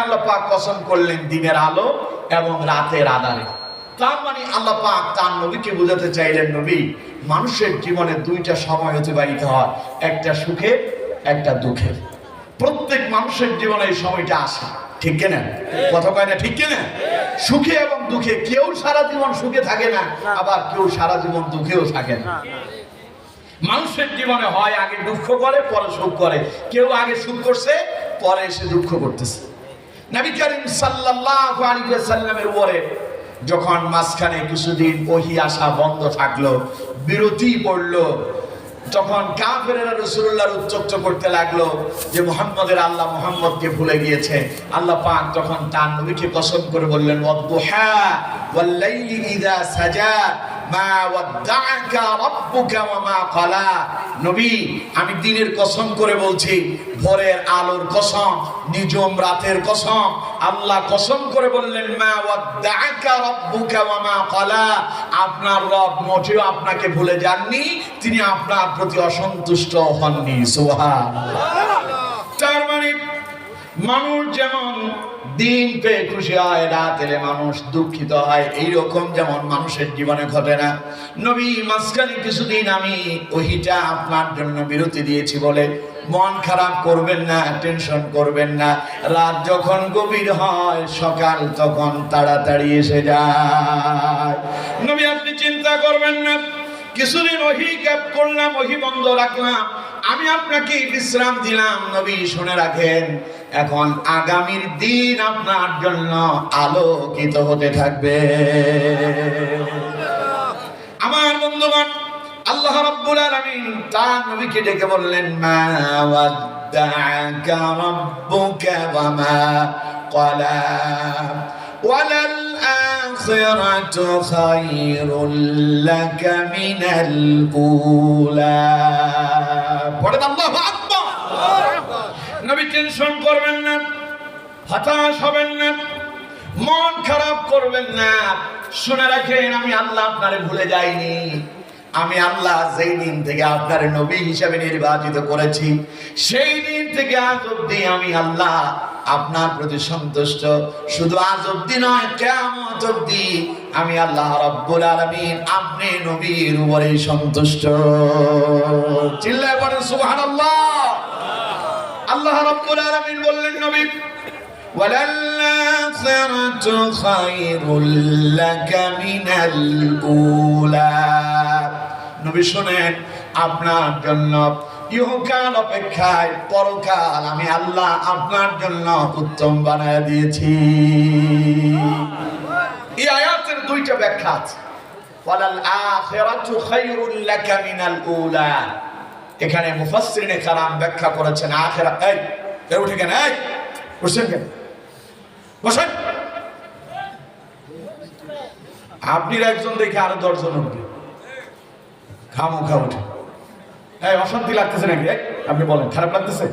আল্লাহ পাক কসম করলেন দিনের আলো এবং রাতের আঁধারে। তার মানে আল্লাহ পাক তার নবীকে বোঝাতে চাইলেন, নবী, মানুষের জীবনে দুইটা সময় অতিবাহিত হয়, একটা সুখে একটা দুঃখে। প্রত্যেক মানুষের জীবনে এই সময়টা আসে, ঠিক কিনা? কথা কয় না, ঠিক কিনা? সুখে এবং দুঃখে। কেউ সারা জীবন সুখে থাকে না, আবার কেউ সারা জীবন দুঃখেও থাকে না। মানুষের জীবনে হয় আগে দুঃখ করে পরে সুখ করে, কেউ আগে সুখ করছে পরে এসে দুঃখ করতেছে। নবী করিম সাল্লাল্লাহু আলাইহি ওয়াসাল্লামের উপরে যখন মাঝখানে কিছুদিন ওহী আসা বন্ধ থাকলো, বিরতি পড়লো, তখন কাফেরেরা রাসূলুল্লাহর উচ্চচ্চ করতে লাগলো যে মুহাম্মদের আল্লাহ মুহাম্মদকে ভুলে গিয়েছে। আল্লাহ পাক তখন তার নবীকে কসম করে বললেন, ওয়াদ-দুহা ওয়াল লাইলি ইযা সাজা মা ওয়াদ্দাআকা রাব্বুকা ওয়া মা ক্বালা। নবী, আমি দিনের কসম করে বলছি, ভোরের আলোর কসম, নিজম রাতের কসম, আল্লাহ কসম করে বললেন, মা ওয়াদ্দাআকা রাব্বুকা ওয়া মা ক্বালা। আপনার রব মোটেও আপনাকে ভুলে যাননি, তিনি আপনার প্রতি অসন্তুষ্ট হননি। সুবহানাল্লাহ। তার মানে মানুষ যেমন দিন পেয়ে খুশি হয়, রাত এলে মানুষ দুঃখিত হয়, এইরকম যেমন মানুষের জীবনে ঘটে না। নবী, মাঝখানে কিছুদিন আমি ওহিটা আপনার জন্য বিরতি দিয়েছি বলে মন খারাপ করবেন না, টেনশন করবেন না। রাত যখন গভীর হয়, সকাল তখন তাড়াতাড়ি এসে যায়। নবী, আপনি চিন্তা করবেন না, কিছুদিন ওহী গ্যাপ করলাম, ওহী বন্ধ রাখলাম, আমি আপনাকে বিশ্রাম দিলাম। নবী, শুনে রাখেন, এখন আগামীর দিন আপনার জন্য আলোকিত হতে থাকবে। আমার বন্ধুগণ, আল্লাহ রাব্বুল আলামিন তার নবীকে ডেকে বললেন, মা ওয়াদ্দাআকা রাব্বুকা ওয়া মা ক্বালা ওয়ালাল আখিরাতু খায়রুল লাকা মিনাল উলা। পড়েন আল্লাহু আকবার। নবী, টেনশন করবেন না, হতাশ হবেন না, মন খারাপ করবেন না। শুনে রাখেন, আমি আল্লাহ আপনারে ভুলে যাইনি। আমি আল্লাহ যেই দিন থেকে আপনারে নবী হিসেবে নির্বাচিত করেছি, সেই দিন থেকে আজ অব্দি আমি আল্লাহ আপনার প্রতি সন্তুষ্ট। শুধু আজ অব্দি নয়, কিয়ামত অব্দি আমি আল্লাহ রাব্বুল আলামিন আপনি নবীর উপরে সন্তুষ্ট। চিল্লায় পড়েন সুবহানাল্লাহ। আল্লাহ রাব্বুল আলামিন বললেন, নবী, ওয়ালাল আখিরাতু খায়রুল লাকা মিনাল উলা। নবী, শুনেন, আপনার জন্য ইহকাল অপেক্ষায় পরকাল আমি আল্লাহ আপনার জন্য উত্তম বানায় দিয়েছি। এই আয়াতের দুইটা ব্যাখ্যা আছে। ওয়ালাল আখিরাতু খায়রুল লাকা মিনাল উলা। এখানে মুফাসসিরিনে কালাম ব্যাখ্যা করেছেন আখিরাত। এই উঠে কেন? এই বসেন কেন? বসেন। আপনি একজন দেখে আরো 10 জন উঠবে, খামোখা উঠে। এই অশান্তি লাগতেছে নাকি? আপনি বলেন, খারাপ লাগতেছে?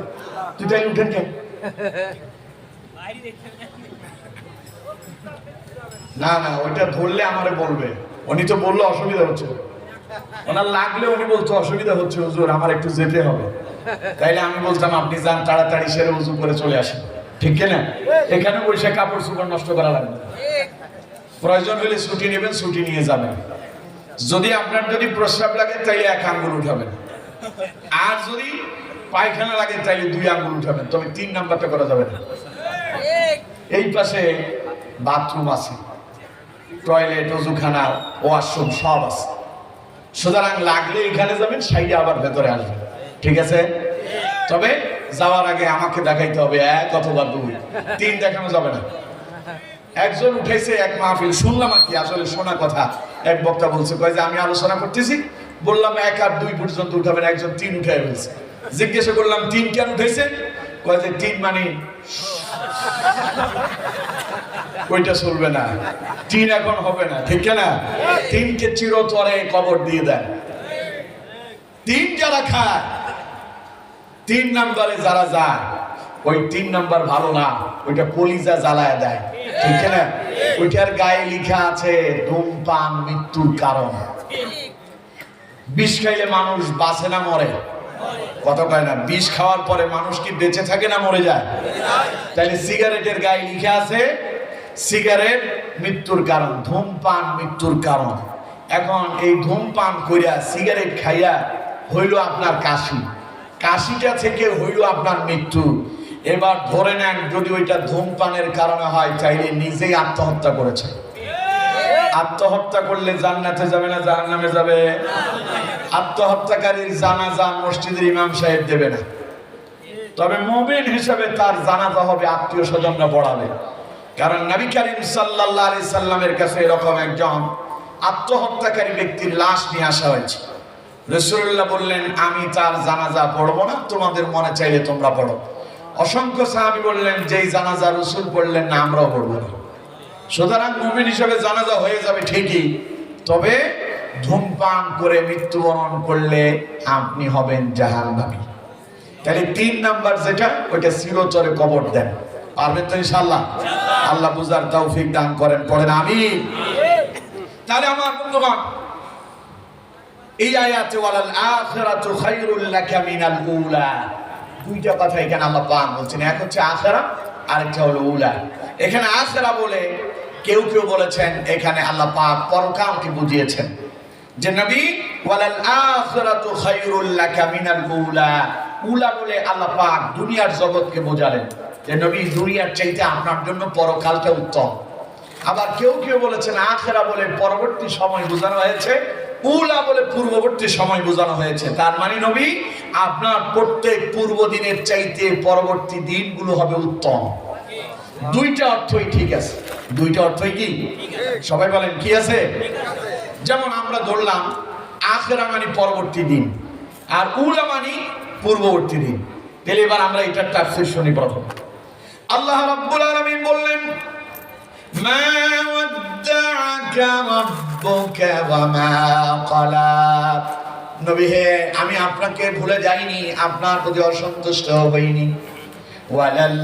তুই তাই উঠেন কেন? না না, ওইটা ধরলে আমারে বলবে। উনি তো বললে অসুবিধা হচ্ছে, ওনার লাগলে উনি বলতো অসুবিধা হচ্ছে হুজুর, আমার একটু যেতে হবে। তাইলে আমি বলতাম, আপনি যান, তাড়াতাড়ি সেরে উজু করে চলে আসেন, ঠিক কিনা? এখানে বসে কাপড় চোপড় নষ্ট করা লাগবে। প্রয়োজন হলে ছুটি নেবেন, ছুটি নিয়ে যাবেন। যদি আপনার প্রস্রাব লাগে তাইলে 1 আঙ্গুল উঠাবেন, আর যদি পায়খানা লাগে তাইলে 2 আঙ্গুল উঠাবেন, তবে 3 নাম্বারটা করা যাবে না। এই পাশে বাথরুম আছে, টয়লেট, ওযুখানা, ওয়াশরুম সব আছে। সুতরাং লাগলে এখানে যাবেন, সাইডে আবার ভেতরে আসবেন, ঠিক আছে? তবে যাওয়ার আগে আমাকে দেখাইতে হবে 1 অথবা 2, 3 দেখানো যাবে না। একজন উঠেছে এক মাহফিল, শুনলাম আর কি, আসলে শোনা কথা। এক বক্তা বলছে, কয় যে আমি আলোচনা করতেছি, বললাম 1 আর 2 পর্যন্ত উঠাবেন, একজন 3 উঠাই ফেলছে। জিজ্ঞাসা করলাম 3 কেন উঠেছেন? কয় যে 3 মানে ওইটা চলবে না, 3 এখন হবে না, ঠিক না? 3কে চিরতরে কবর দিয়ে দেন। 3 যারা খায়, 3 নাম্বারে যারা যায়, ওই 3 নাম্বার ভালো না, ওইটা কলিজা জ্বালায় দেয়, ঠিক না? ওইটার গায়ে লেখা আছে ধূমপান মৃত্যুর কারণ। বিষ খাইলে মানুষ বাঁচে না মরে? কথা কয় না। বিষ খাওয়ার পরে মানুষ কি বেঁচে থাকে না মরে যায়? তাহলে সিগারেটের গায়ে লিখে আছে সিগারেট মৃত্যুর কারণ, ধূমপান মৃত্যুর কারণ। এখন এই ধূমপান কইরা সিগারেট খাইয়া হইল আপনার কাশি, কাশিটা থেকে হইল আপনার মৃত্যু। এবার ধরে নেন যদি ওইটা ধূমপানের কারণে হয়, চাইলে নিজেই আত্মহত্যা করেছে। আত্মহত্যা করলে জান্নাতে যাবে না জাহান্নামে যাবে? আত্মহত্যাকারীর জানাজা মসজিদের ইমাম সাহেব দেবে না, তবে মুমিন হিসেবে তার জানাজা হবে আত্মীয় স্বজনরা পড়াবে। কারণ নবী করিম সাল্লাল্লাহু আলাইহি সাল্লামের কাছে এরকম একজন আত্মহত্যাকারী ব্যক্তির লাশ নিয়ে আসা হয়েছে। রাসূলুল্লাহ বললেন আমি তার জানাজা পড়বো না, তোমাদের মনে চাইলে তোমরা পড়ো। অসংখ্য সাহাবী বললেন যেই জানাজা রাসূল পড়লেন না আমরাও পড়বো না। সুতরাং মুমিন হিসেবে জানাজা হয়ে যাবে ঠিকই, তবে ধূমপান করে মৃত্যুবরণ করলে আপনি হবেন জাহান্নামী। তাহলে 3 নাম্বার যেটা, ওইটা চিরতরে কবর দেন। পারবেন তো ইনশাআল্লাহ? আল্লাহ বুঝার তৌফিক দান করেন, পড়েন আমিন। তাহলে আমার বন্ধুগণ, এই আয়াতে ওয়ালাল আখিরাতু খায়রুল লাকা মিনাল উলা, দুইটা কথা এখানে আল্লাহ পাক বলছেন। এক হচ্ছে আখিরাত, আরেকটা হলো উলা। এখানে আখিরা বলে কেউ কেউ বলেছেন এখানে আল্লাহ পাক পরকালকে বুঝিয়েছেন যে নবী ওয়ালাল আখিরাতু খায়রুল লাকা মিনাল উলা। উলা বলে আল্লাহ পাক দুনিয়ার জগৎকে বোঝালেন যে নবী দুনিয়ার চাইতে আপনার জন্য পরকালটা উত্তম। আবার কেউ কেউ বলেছেন আখিরা বলে পরবর্তী সময় বোঝানো হয়েছে, উলা বলে পূর্ববর্তী সময় বোঝানো হয়েছে। তার মানে নবী আপনার প্রত্যেক পূর্ব দিনের চাইতে পরবর্তী দিনগুলো হবে উত্তম। দুইটা অর্থই ঠিক আছে। দুইটা অর্থই কি? সবাই বলেন কি আছে? যেমন আমরা ধরলাম আখিরা মানে পরবর্তী দিন, আর উলা মানে পূর্ববর্তী দিন। তাহলে এবার আমরা এটার তাফসীর শুনি। প্রথম আল্লাহ রাব্বুল আলামিন বললেন মা ওয়াদ্দাআকা রাব্বুকা ওয়া মা ক্বালা। নবী হে, আমি আপনাকে ভুলে যাইনি, আপনার প্রতি অসন্তুষ্ট হইনি। ওয়ালাল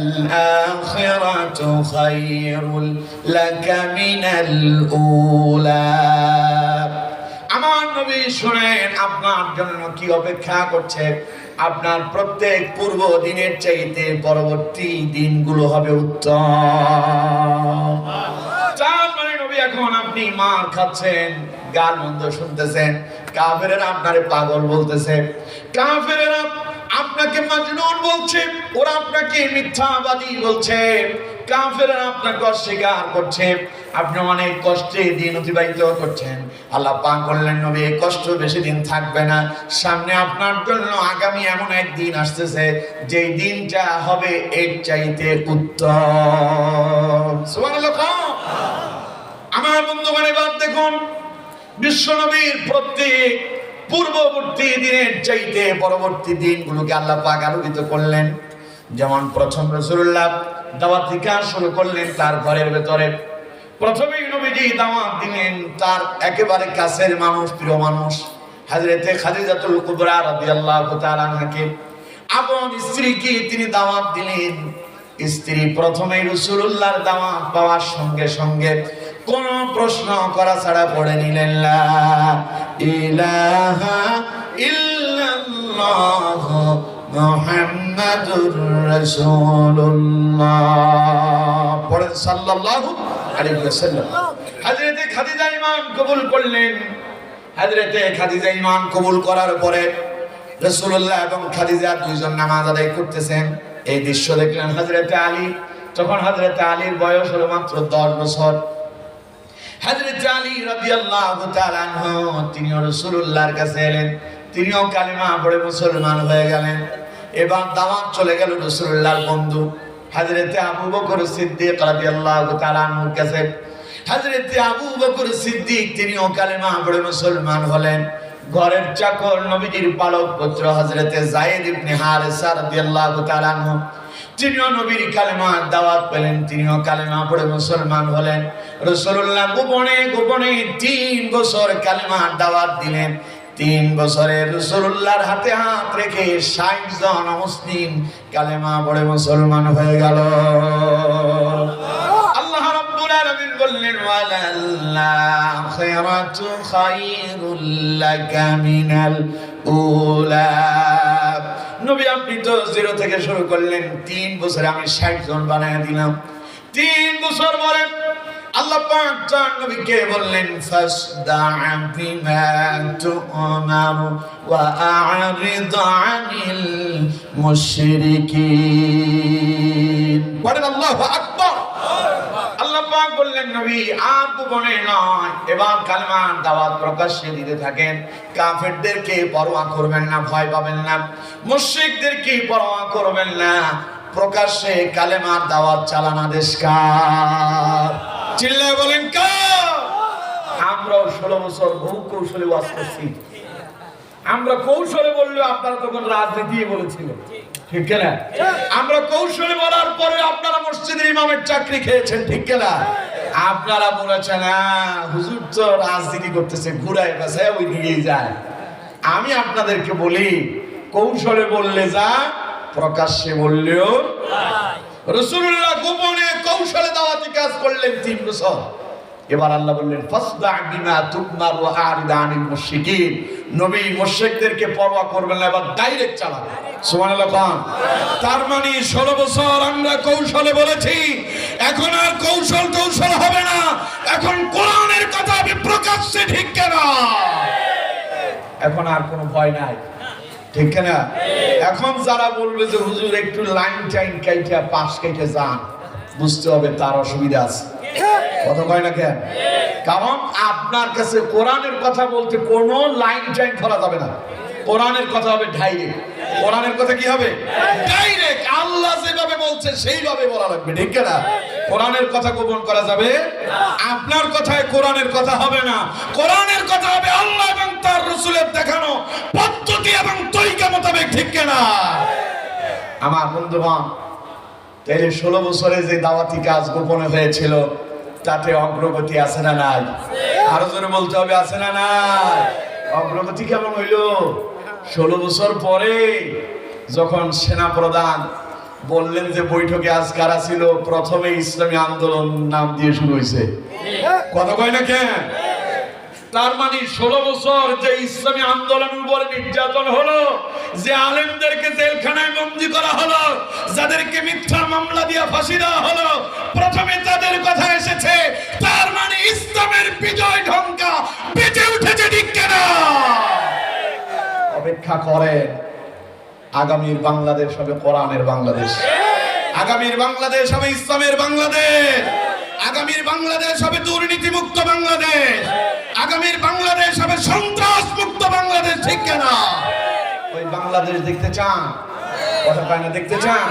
আখিরাতু খায়রুল লাকা মিনাল উলা। আমার নবী শুনেন, আপনার জন্য কি অপেক্ষা করছে। আপনার প্রত্যেক পূর্ব দিনের চাইতে পরবর্তী দিনগুলো হবে উত্তম। তার মানে নবী এখন আপনি মার খাচ্ছেন, গাল মন্দ শুনতেছেন, কাফেরেরা আপনারে পাগল বলতেছে, কাফেরেরা আপনাকে মাজনুন বলছে, ওরা আপনাকে মিথ্যাবাদী বলছে, কাফেররা আপনাকে অস্বীকার করছে, আপনি অনেক কষ্টে দিন অতিবাহিত করছেন। আল্লাহ পাক বললেন নবী এই কষ্ট বেশি দিন থাকবে না, সামনে আপনার জন্য আগামী এমন একদিন আসতেছে যেই দিনটা হবে এর চাইতে উত্তম। সুবহানাল্লাহ। আমার বন্ধুগণ এবার দেখুন, বিশ্বনবীর প্রত্যেক পূর্ববর্তী দিনের চাইতে পরবর্তী দিনগুলোকে আল্লাহ পাক আলোকিত করলেন। যেমন প্রথম রাসূলুল্লাহ দাওয়াত দিতে শুরু করলেন তার ঘরের ভেতরে। প্রথমেই নবীজি দাওয়াত দিলেন তার একেবারে কাছের মানুষ, প্রিয় মানুষ হযরতে খাদিজাতুল কুবরা রাদিয়াল্লাহু তাআলা আনহাকে, আপন স্ত্রীকে তিনি দাওয়াত দিলেন। স্ত্রী প্রথমেই রাসূলুল্লাহর দাওয়াত পাওয়ার সঙ্গে সঙ্গে কোন প্রশ্ন করা ছাড়া পড়ে নিলেন লা ইলাহা ইল্লাল্লাহ মুহাম্মাদুর রাসূলুল্লাহ, পড়েন সাল্লাল্লাহু আলাইহি ওয়াসাল্লাম। হযরতে খাদিজা ঈমান কবুল করলেন। হযরতে খাদিজা ঈমান কবুল করার পরে রাসূলুল্লাহ এবং খাদিজা দুইজন নামাজ আদায় করতেছেন। এই দৃশ্য দেখলেন হযরতে আলী। তখন হযরতে আলীর বয়স হলো মাত্র 10 বছর। হযরত আলী রাদিয়াল্লাহু তাআলা আনহু তিনিও রাসূলুল্লাহর কাছে এলেন, তিনিও কালিমা পড়ে মুসলমান হয়ে গেলেন। এবার দাওয়াত চলে গেল রাসূলুল্লাহর বন্ধু হযরত আবু বকর সিদ্দিক রাদিয়াল্লাহু তাআলা আনহুর কাছে। হযরত আবু বকর সিদ্দিক তিনিও কালিমা পড়ে মুসলমান হলেন। ঘরের চাকর নবীজির পালক পুত্র হযরত যায়েদ ইবনে হারেসা রাদিয়াল্লাহু তাআলা আনহু, তিনিও নবীর কালেমার দাওয়াত পেলেন, তিনিও কালেমা পড়ে মুসলমান হলেন। রাসূলুল্লাহ গোপনে গোপনে 3 বছর কালেমার দাওয়াত দিলেন। 3 বছরে রাসূলুল্লাহর হাতে হাত রেখে 60 জন মুসলিম কালেমা পড়ে মুসলমান হয়ে গেল। আল্লাহ রাব্বুল আলামিন বললেন ওয়ালাল আখিরাতু খায়রুল লাকা মিনাল উলা। নবী আপনি তো 0 থেকে শুরু করলেন, 3 বছরে আমি 60 জন বানায় দিলাম। 3 বছর পরে আল্লাহ পাক তার নবীকে বললেন ফাসদা' বিমা তু'মার ওয়া আ'রিদ আনিল মুশরিকিন। বলেন আল্লাহু আকবার। আল্লাহ পাক বললেন নবী আর গোপনে নয়, এবার কালেমার দাওয়াত প্রকাশ্যে দিতে থাকেন। কাফেরদেরকে পরোয়া করবেন না, ভয় পাবেন না, মুশরিকদেরকে পরোয়া করবেন না, প্রকাশ্যে কালেমার দাওয়াত চালান আদেশ কার? চিল্লায় বলেন কার? আমরাও 16 বছর বহু কৌশলে ওয়াজ করছি। আমরা কৌশলে বললেও আপনারা তখন রাজনীতি বলেছিলেন, ঠিক কিনা? আমরা কৌশলে বলার পরে আপনারা মসজিদের ইমামের চাকরি খেয়েছেন, ঠিক কিনা? আপনারা বলেছেন হুজুর তো রাজনীতি করতেছে, ঘুরায় বাসায় ওই দিকেই যায়। আমি আপনাদেরকে বলি কৌশলে বললে যা, প্রকাশ্যে বললেও। রাসূলুল্লাহ গোপনে কৌশলে দাওয়াতি কাজ করলেন 3 বছর। এবার আল্লাহ বললেন ফাসদা' বিমা তু'মার ওয়া আ'রিদ আনিল মুশরিকিন। নবী মুশরিকদেরকে পরোয়া করবেন না, এবার ডাইরেক্ট চালাবেন। সুবহানাল্লাহ খান। তার মানে 16 বছর আমরা কৌশলে বলেছি, এখন আর কৌশল হবে না, এখন কোরআনের কথা আমি প্রকাশ্যে, ঠিক কিনা? এখন আর কোনো ভয় নাই, ঠিক কিনা? এখন যারা বলবে যে হুজুর একটু লাইন টাইন কাইটা পাশ কাইটা যান, বুঝতে হবে তার অসুবিধা আছে। কথা কয় না কেন? কারণ আপনার কাছে কোরআনের কথা বলতে কোনো লাইন টাইন করা যাবে না, কোরআনের কথা হবে ডাইরেক্ট। কোরআনের কথা কি হবে? ডাইরেক্ট। আল্লাহ যেভাবে বলছে সেইভাবে বলা লাগবে, ঠিক কিনা? কোরআনের কথা গোপন করা যাবে? আপনার কথায় কোরআনের কথা হবে না, কোরআনের কথা হবে আল্লাহ এবং তার রাসূলের দেখানো পদ্ধতি এবং তরিকা মোতাবেক, ঠিক কিনা? আমার বন্ধুগণ, তাইলে 16 বছরে যে দাওয়াতি কাজ গোপনে হয়েছিল তাতে অগ্রগতি আছে না নাই? আরো জোরে বলতে হবে, আছে না নাই? অগ্রগতি কেমন হইল? 16 বছর পরে যখন সেনা প্রধান বললেন যে বৈঠকে আজ কারা ছিল, প্রথমে ইসলামী আন্দোলন নাম দিয়ে শুরু হয়েছে। কথা কয় না কেন? তার মানে 16 বছর যে ইসলামী আন্দোলনের উপর নির্যাতন হলো, যে আলেমদেরকে জেলখানায় বন্দী করা হলো, যাদেরকে মিথ্যা মামলা দিয়ে ফাঁসি দেওয়া হলো, প্রথমে তাদের কথা এসেছে। তার মানে ইসলামের বিজয় ঢঙ্কা বেজে উঠেছে, ঠিক কিনা? অপেক্ষা করেন, আগামীর বাংলাদেশ হবে কোরআনের বাংলাদেশ, আগামীর বাংলাদেশ হবে ইসলামের বাংলাদেশ, আগামীর বাংলাদেশ হবে দুর্নীতি মুক্ত বাংলাদেশ, আগামীর বাংলাদেশ হবে সন্ত্রাস মুক্ত বাংলাদেশ, ঠিক কিনা? ওই বাংলাদেশ দেখতে চান? কথা পায় না, দেখতে চান?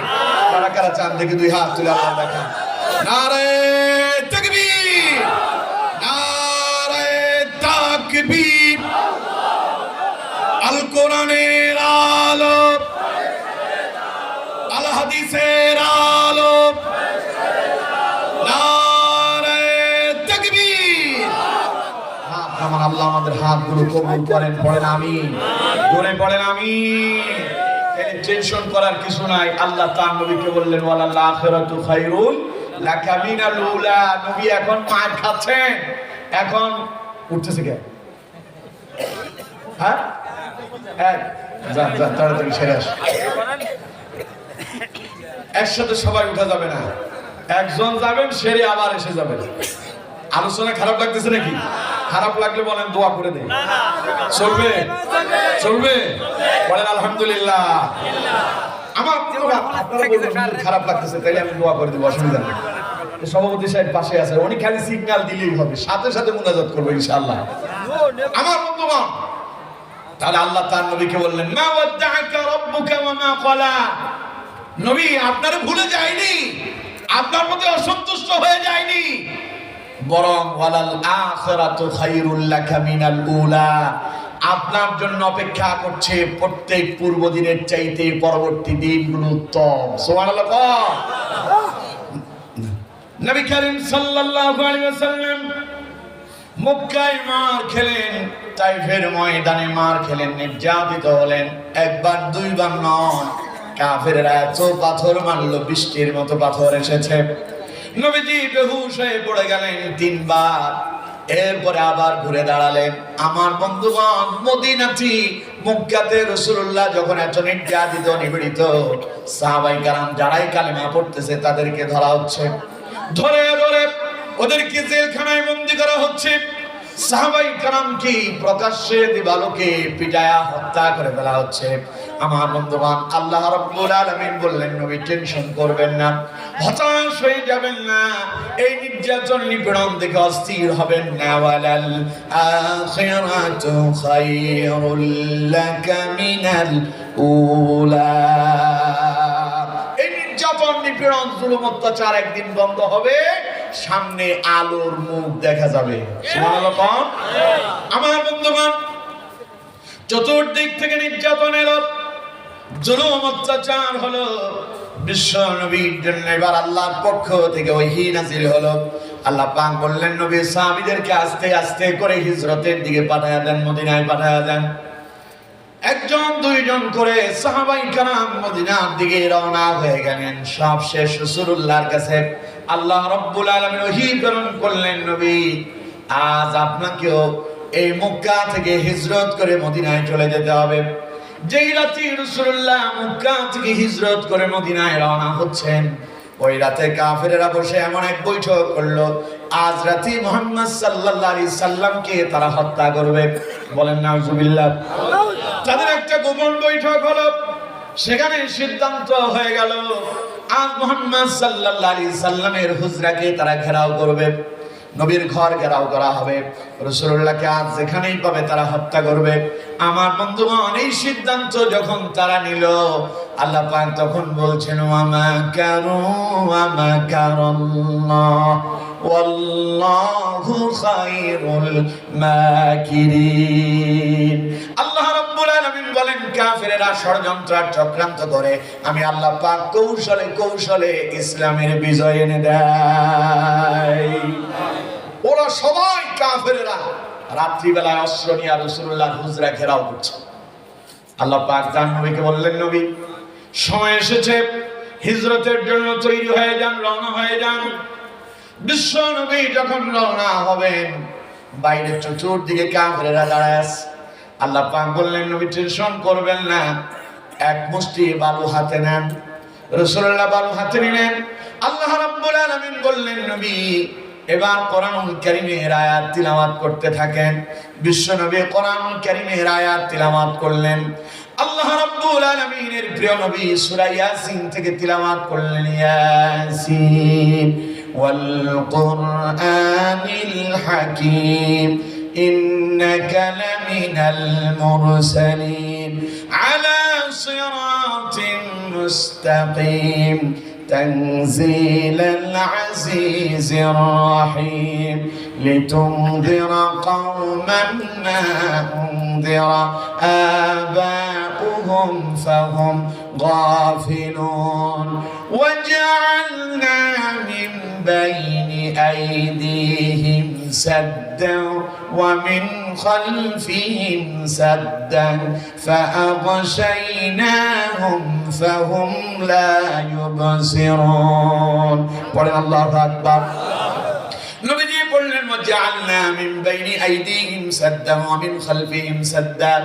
কারা কারা চান দেখি 2 হাত তুলে আল্লাহ দেখান। নারে তাকবীর, নারে তাকবীর। আল কোরআনের আলো, আল হাদিসের আলো, আমার আল্লাহ আমাদের হাতগুলো কবুল করেন, পড়েন আমিন, জোরে পড়েন আমিন। টেনশন করার কিছু নাই। আল্লাহ তার নবীকে বললেন ওয়ালাল আখিরাতু খায়রুল লাকা মিনাল উলা। নবী এখন মার খাচ্ছেন, এখন উঠতেছে কে? হ্যাঁ যা যা তাড়াতাড়ি সেরে আস। একসাথে সবাই উঠা যাবে না, একজন যাবেন সেরে আবার এসে যাবেন। আলোচনা খারাপ লাগতেছে নাকি? খারাপ লাগলে বলেন দোয়া করে দেন। চলবে? চলবে? বলেন আলহামদুলিল্লাহ। আমার খারাপ লাগতেছে, তাইলে আমি দোয়া করে দেবো, অসুবিধা নেই। সভাপতি সাহেব পাশে আছে, উনি খালি সিগন্যাল দিলেই হবে, সাথে সাথে মুনাজাত করবো ইনশাআল্লাহ। আমার বন্ধুগণ, তাহলে আল্লাহ তার নবীকে বললেন মা ওয়াদ্দাআকা রাব্বুকা ওয়া মা ক্বালা। নবী আপনারে ভুলে যায়নি, আপনার প্রতি অসন্তুষ্ট হয়ে যায়নি, বরং ওয়ালাল আখিরাতু খায়রুল লাকা মিনাল উলা। আপনার জন্য অপেক্ষা করছে প্রত্যেক পূর্ব দিনের চাইতে পরবর্তী দিনগুলো উত্তম। সুবহানাল্লাহ। নবী করিম সাল্লাল্লাহু আলাইহি ওয়াসাল্লাম মক্কায় মার খেলেন, তাইফের ময়দানে মার খেলেন, নির্যাতিত হলেন। একবার দুইবার নয়, কাফেররা এত পাথর মারলো, বৃষ্টির মতো পাথর এসেছে। নবীজি বেহুশ হয়ে পড়ে গেলেন 3 বার। এরপরে আবার ঘুরে দাঁড়ালেন। আমার বন্ধুগণ, মদিনাটি মক্কাতে রাসূলুল্লাহ যখন এত নির্যাতিত নিপীড়িত, সাহাবায়ে কেরাম যারাই কালেমা পড়তেছে তাদেরকে ধরা হচ্ছে, ধরে ধরে ওদেরকে জেলখানায় বন্দী করা হচ্ছে। সাহাবায়ে কেরামকে প্রকাশ্যে দিবালোকে পিটায়া হত্যা করে ফেলা হচ্ছে। আমার বন্ধুগণ, আল্লাহ রাব্বুল আলামিন বললেন, নবী টেনশন করবেন না, হতাশ হয়ে যাবেন না, এই নির্যাতন নিপীড়ন দেখে অস্থির হবেন না। ওয়ালাল আখিরাতু খায়রুল লাকা মিনাল উলা। এই নির্যাতন নিপীড়ন জুলুম অত্যাচার একদিন বন্ধ হবে, সামনে আলোর মুখ দেখা যাবে। সুবহানাল্লাহ। আমার বন্ধুগণ, চতুর্দিক থেকে নির্যাতন এলো, জুলুম অত্যাচার হলো। বিশ্ব নবীর জন্য এবার আল্লাহর পক্ষ থেকে ওহী নাযিল হলো। আল্লাহ পাক বললেন, নবী সাহাবীদেরকে আস্তে আস্তে করে হিজরতের দিকে পাঠায়া দেন, মদিনায় পাঠায়া দেন। একজন দুইজন করে সাহাবায়ে কেরাম মদিনার দিকে রওনা হয়ে গেলেন। সব শেষ রাসূলুল্লাহর কাছে আল্লাহ রাব্বুল আলামিন ওহী প্রেরণ করলেন, নবী আজ আপনাকেও এই মক্কা থেকে হিজরত করে মদিনায় চলে যেতে হবে। যেই রাতে রাসূলুল্লাহ মক্কা থেকে হিজরত করে মদিনায় রওনা হচ্ছেন, ওই রাতে কাফেরেরা বসে এমন এক বৈঠক করলো, আজ রাতে মুহাম্মদ সাল্লাল্লাহু আলাইহি সাল্লামকে তারা হত্যা করবে। বলেন নাউজুবিল্লাহ। তাদের একটা গোপন বৈঠক হলো, সেখানে সিদ্ধান্ত হয়ে গেল আজ মুহাম্মদ সাল্লাল্লাহু আলাইহি সাল্লামের হুজরাকে তারা ঘেরাও করবে, নবীর ঘর ঘেরাও করা হবে, রাসূলুল্লাহকে আজ যেখানেই পাবে তারা হত্যা করবে। আমার বন্ধুগণ, এই সিদ্ধান্ত যখন তারা নিল, আল্লাহ পাক তখন বলছেন, ওয়া মা কারু ওয়া মা কারাল্লাহ ওয়াল্লাহু খায়রুল মাকিরিন। আল্লাহ রাব্বুল আলামিন বলেন, কাফেরেরা ষড়যন্ত্র চক্রান্ত করে, আমি আল্লাহ পাক কৌশলে কৌশলে ইসলামের বিজয় এনে দেয়। ওরা সবাই কাফেরেরা রাত্রিবেলায় অস্ত্র নিয়ে রাসূলুল্লাহর হুজরা ঘেরাও করছে। আল্লাহ পাক তার নবীকে বললেন, নবী সময় এসেছে, হিজরতের জন্য তৈরি হয়ে যান, রওনা হয়ে যান। বিশ্ব নবী যখন রওনা হবেন, বাইরে চতুর্দিকে কাফেরেরা দাঁড়ায় আছে। আল্লাহ পাক বললেন, নবী টেনশন করবেন না, এক মুষ্টি বালু হাতে নেন। রাসূলুল্লাহ বালু হাতে নিলেন। আল্লাহ রাব্বুল আলামিন বললেন, নবী এবার কোরআনুল কারীমের আয়াত তিলাওয়াত করতে থাকেন। বিশ্ব নবী কোরআনুল কারীমের আয়াত তিলাওয়াত করলেন। আল্লাহ রাব্বুল আলামিনের প্রিয় নবী সূরা ইয়াসিন থেকে তিলাওয়াত করলেন, ইয়াসিন ওয়াল কুরআনিল হাকীম ইন্নাকা লামিনাল মুরসালিন আলা সিরাতিন মুস্তাকিম تنزيل العزيز الرحيم لتنذر قوما ما أنذر آباؤهم فهم غافلون وجعلنا من بين أيديهم سدا ومن خلفهم سدا فأغشيناهم فهم لا يبصرون. قل الله أكبر. নবীজি বললেন, وجعلنا من بين أيديهم سدا ومن خلفهم سدا